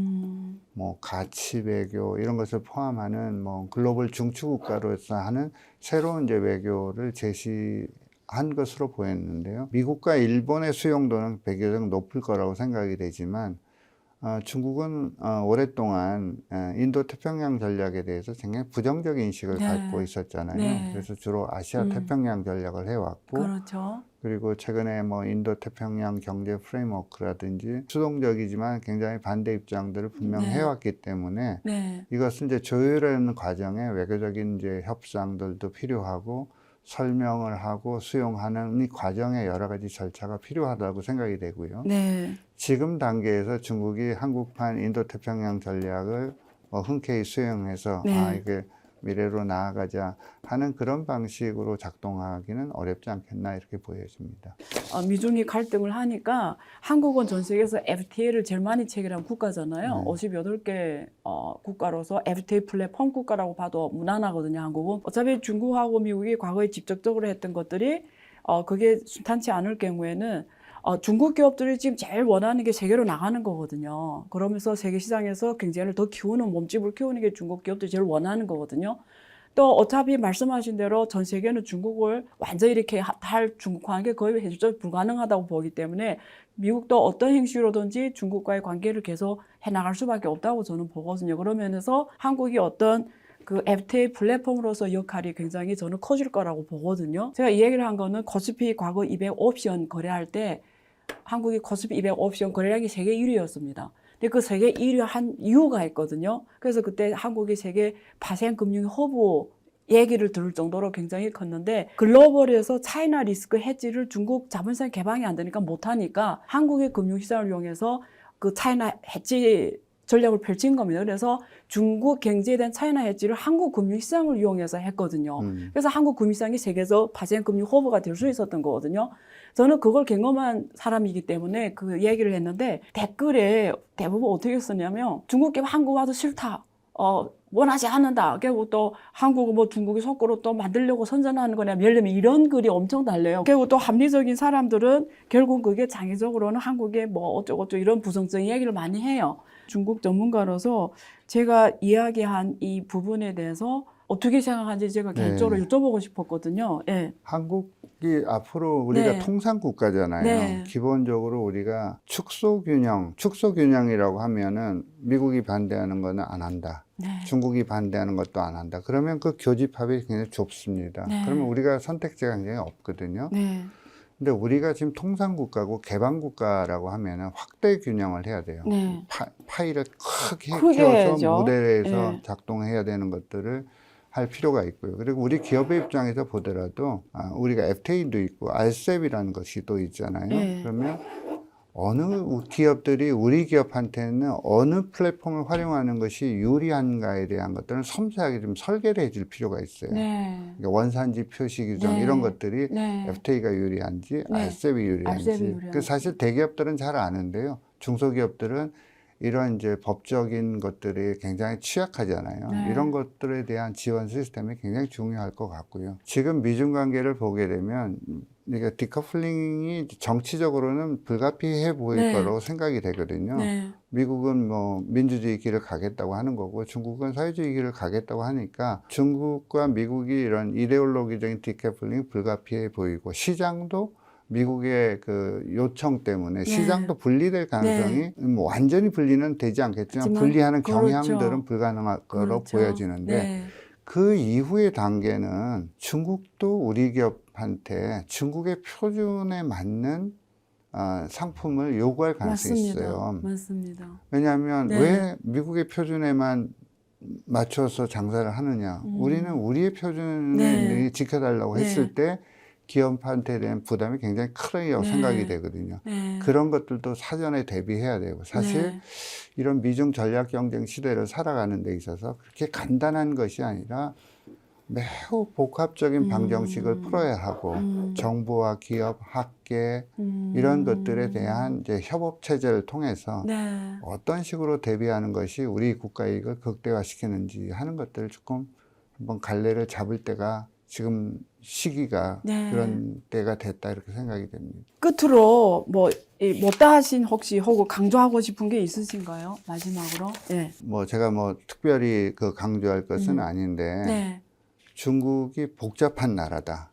뭐 가치 외교 이런 것을 포함하는 뭐 글로벌 중추국가로서 하는 새로운 이제 외교를 제시한 것으로 보였는데요. 미국과 일본의 수용도는 비교적 높을 거라고 생각이 되지만 중국은 오랫동안 인도 태평양 전략에 대해서 굉장히 부정적인 인식을 네. 갖고 있었잖아요. 네. 그래서 주로 아시아 태평양 전략을 해왔고 그렇죠. 그리고 최근에 뭐 인도 태평양 경제 프레임워크라든지 수동적이지만 굉장히 반대 입장들을 분명히 네. 해왔기 때문에 네. 이것은 이제 조율하는 과정에 외교적인 이제 협상들도 필요하고 설명을 하고 수용하는 이 과정에 여러 가지 절차가 필요하다고 생각이 되고요. 네. 지금 단계에서 중국이 한국판 인도태평양 전략을 흔쾌히 수용해서 네. 이게 미래로 나아가자 하는 그런 방식으로 작동하기는 어렵지 않겠나 이렇게 보여집니다. 미중이 갈등을 하니까 한국은 전 세계에서 FTA를 제일 많이 체결한 국가잖아요. 네. 58개 국가로서 FTA 플랫폼 국가라고 봐도 무난하거든요, 한국은. 어차피 중국하고 미국이 과거에 직접적으로 했던 것들이 그게 순탄치 않을 경우에는 중국 기업들이 지금 제일 원하는 게 세계로 나가는 거거든요. 그러면서 세계 시장에서 경쟁을 더 키우는, 몸집을 키우는 게 중국 기업들이 제일 원하는 거거든요. 또 어차피 말씀하신 대로 전 세계는 중국을 완전히 이렇게 할 중국화하는 게 거의 현실적으로 불가능하다고 보기 때문에 미국도 어떤 형식으로든지 중국과의 관계를 계속 해나갈 수밖에 없다고 저는 보거든요. 그런 면에서 한국이 어떤 그 FTA 플랫폼으로서 역할이 굉장히 저는 커질 거라고 보거든요. 제가 이 얘기를 한 거는 코스피 과거 200 옵션 거래할 때 한국이 코스피 200 옵션 거래량이 세계 1위였습니다. 근데 그 세계 1위 한 이유가 있거든요. 그래서 그때 한국이 세계 파생 금융 허브 얘기를 들을 정도로 굉장히 컸는데 글로벌에서 차이나 리스크 헤지를 중국 자본시장 개방이 안 되니까 못하니까 한국의 금융시장을 이용해서 그 차이나 헤지 전략을 펼친 겁니다. 그래서 중국 경제에 대한 차이나 헤지를 한국 금융시장을 이용해서 했거든요. 그래서 한국 금융시장이 세계에서 파생 금융 허브가 될 수 있었던 거거든요. 저는 그걸 경험한 사람이기 때문에 그 얘기를 했는데 댓글에 대부분 어떻게 썼냐면 중국 기업 한국 와도 싫다. 원하지 않는다. 그리고 또 한국은 뭐 중국이 속으로 또 만들려고 선전하는 거냐. 예를 들면 이런 글이 엄청 달려요. 그리고 또 합리적인 사람들은 결국 그게 장기적으로는 한국에 뭐 어쩌고저쩌고 이런 부정적인 얘기를 많이 해요. 중국 전문가로서 제가 이야기한 이 부분에 대해서 어떻게 생각하는지 제가 개인적으로 여쭤보고 싶었거든요. 예. 한국이 앞으로 우리가 네. 통상 국가잖아요. 네. 기본적으로 우리가 축소균형이라고 하면은 미국이 반대하는 거는 안 한다. 네. 중국이 반대하는 것도 안 한다. 그러면 그 교집합이 굉장히 좁습니다. 네. 그러면 우리가 선택지가 굉장히 없거든요. 네. 근데 우리가 지금 통상국가고 개방국가라고 하면은 확대 균형을 해야 돼요. 네. 파이를 크게 크게 키워서 해야죠. 모델에서 네. 작동해야 되는 것들을 할 필요가 있고요. 그리고 우리 기업의 입장에서 보더라도 우리가 FTA도 있고 RCEP이라는 것이 또 있잖아요. 네. 그러면 어느 기업들이 우리 기업한테는 어느 플랫폼을 활용하는 것이 유리한가에 대한 것들은 섬세하게 좀 설계를 해줄 필요가 있어요. 네. 그러니까 원산지 표시 규정 네. 이런 것들이 네. FTA가 유리한지 네. RCEP이 유리한지. RCEP이 유리한지. 그 사실 대기업들은 잘 아는데요. 중소기업들은 이런 이제 법적인 것들이 굉장히 취약하잖아요. 네. 이런 것들에 대한 지원 시스템이 굉장히 중요할 것 같고요. 지금 미중 관계를 보게 되면 이게 디커플링이 정치적으로는 불가피해 보일 네. 거로 생각이 되거든요. 네. 미국은 뭐 민주주의 길을 가겠다고 하는 거고 중국은 사회주의 길을 가겠다고 하니까 중국과 미국이 이런 이데올로기적인 디커플링이 불가피해 보이고 시장도 미국의 그 요청 때문에 시장도 분리될 가능성이 뭐 완전히 분리는 되지 않겠지만 분리하는 경향들은 불가능할 거로 보여지는데 그 이후의 단계는 중국도 우리 기업한테 중국의 표준에 맞는 상품을 요구할 가능성이 있어요. 맞습니다. 왜냐하면 왜 미국의 표준에만 맞춰서 장사를 하느냐. 우리는 우리의 표준을 지켜달라고 했을 때 기업한테 대한 부담이 굉장히 크다고 생각이 되거든요. 그런 것들도 사전에 대비해야 되고 사실 이런 미중 전략 경쟁 시대를 살아가는 데 있어서 그렇게 간단한 것이 아니라 매우 복합적인 방정식을 풀어야 하고 정부와 기업, 학계 이런 것들에 대한 이제 협업 체제를 통해서 어떤 식으로 대비하는 것이 우리 국가 이익을 극대화시키는지 하는 것들을 조금 한번 갈래를 잡을 때가 지금 시기가 그런 때가 됐다 이렇게 생각이 됩니다. 끝으로 뭐 못다 하신 혹시 하고 강조하고 싶은 게 있으신가요? 마지막으로. 네. 뭐 제가 뭐 특별히 그 강조할 것은 아닌데 중국이 복잡한 나라다.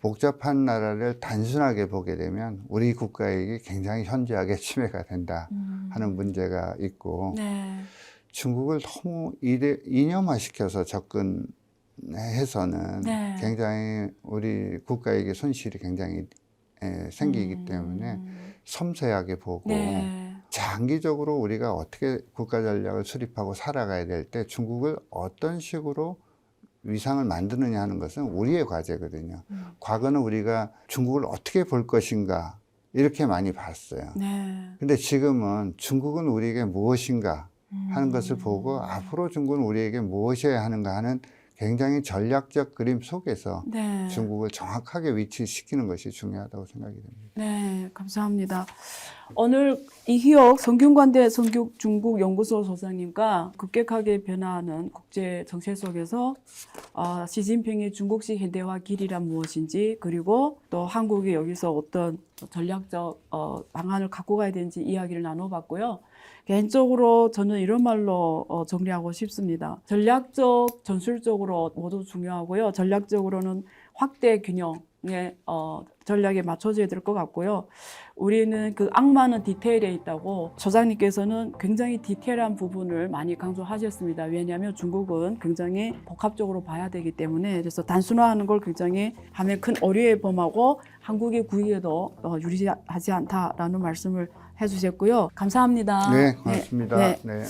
복잡한 나라를 단순하게 보게 되면 우리 국가에게 굉장히 현저하게 침해가 된다 하는 문제가 있고 중국을 너무 이념화시켜서 접근해서는 굉장히 우리 국가에게 손실이 굉장히 생기기 때문에 섬세하게 보고 장기적으로 우리가 어떻게 국가 전략을 수립하고 살아가야 될 때 중국을 어떤 식으로 위상을 만드느냐 하는 것은 우리의 과제거든요. 과거는 우리가 중국을 어떻게 볼 것인가 이렇게 많이 봤어요. 네. 근데 지금은 중국은 우리에게 무엇인가 하는 것을 보고 앞으로 중국은 우리에게 무엇이어야 하는가 하는 굉장히 전략적 그림 속에서 네. 중국을 정확하게 위치시키는 것이 중요하다고 생각이 됩니다. 네, 감사합니다. 오늘 이희옥 성균관대 성균중국연구소 소장님과 급격하게 변화하는 국제 정세 속에서 시진핑의 중국식 현대화 길이란 무엇인지, 그리고 또 한국이 여기서 어떤 전략적 방안을 갖고 가야 되는지 이야기를 나눠봤고요. 개인적으로 저는 이런 말로 정리하고 싶습니다. 전략적, 전술적으로 모두 중요하고요. 전략적으로는 확대 균형의 전략에 맞춰져야 될 것 같고요. 우리는 그 악마는 디테일에 있다고, 소장님께서는 굉장히 디테일한 부분을 많이 강조하셨습니다. 왜냐하면 중국은 굉장히 복합적으로 봐야 되기 때문에, 그래서 단순화하는 걸 굉장히 하면 큰 어려움에 범하고 한국의 구위에도 유리하지 않다라는 말씀을 해주셨고요. 감사합니다. 네, 고맙습니다. 네. 네.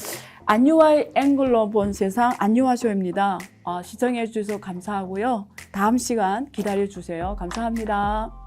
안유아의 앵글로 본 세상 안유아쇼입니다. 시청해 주셔서 감사하고요. 다음 시간 기다려 주세요. 감사합니다.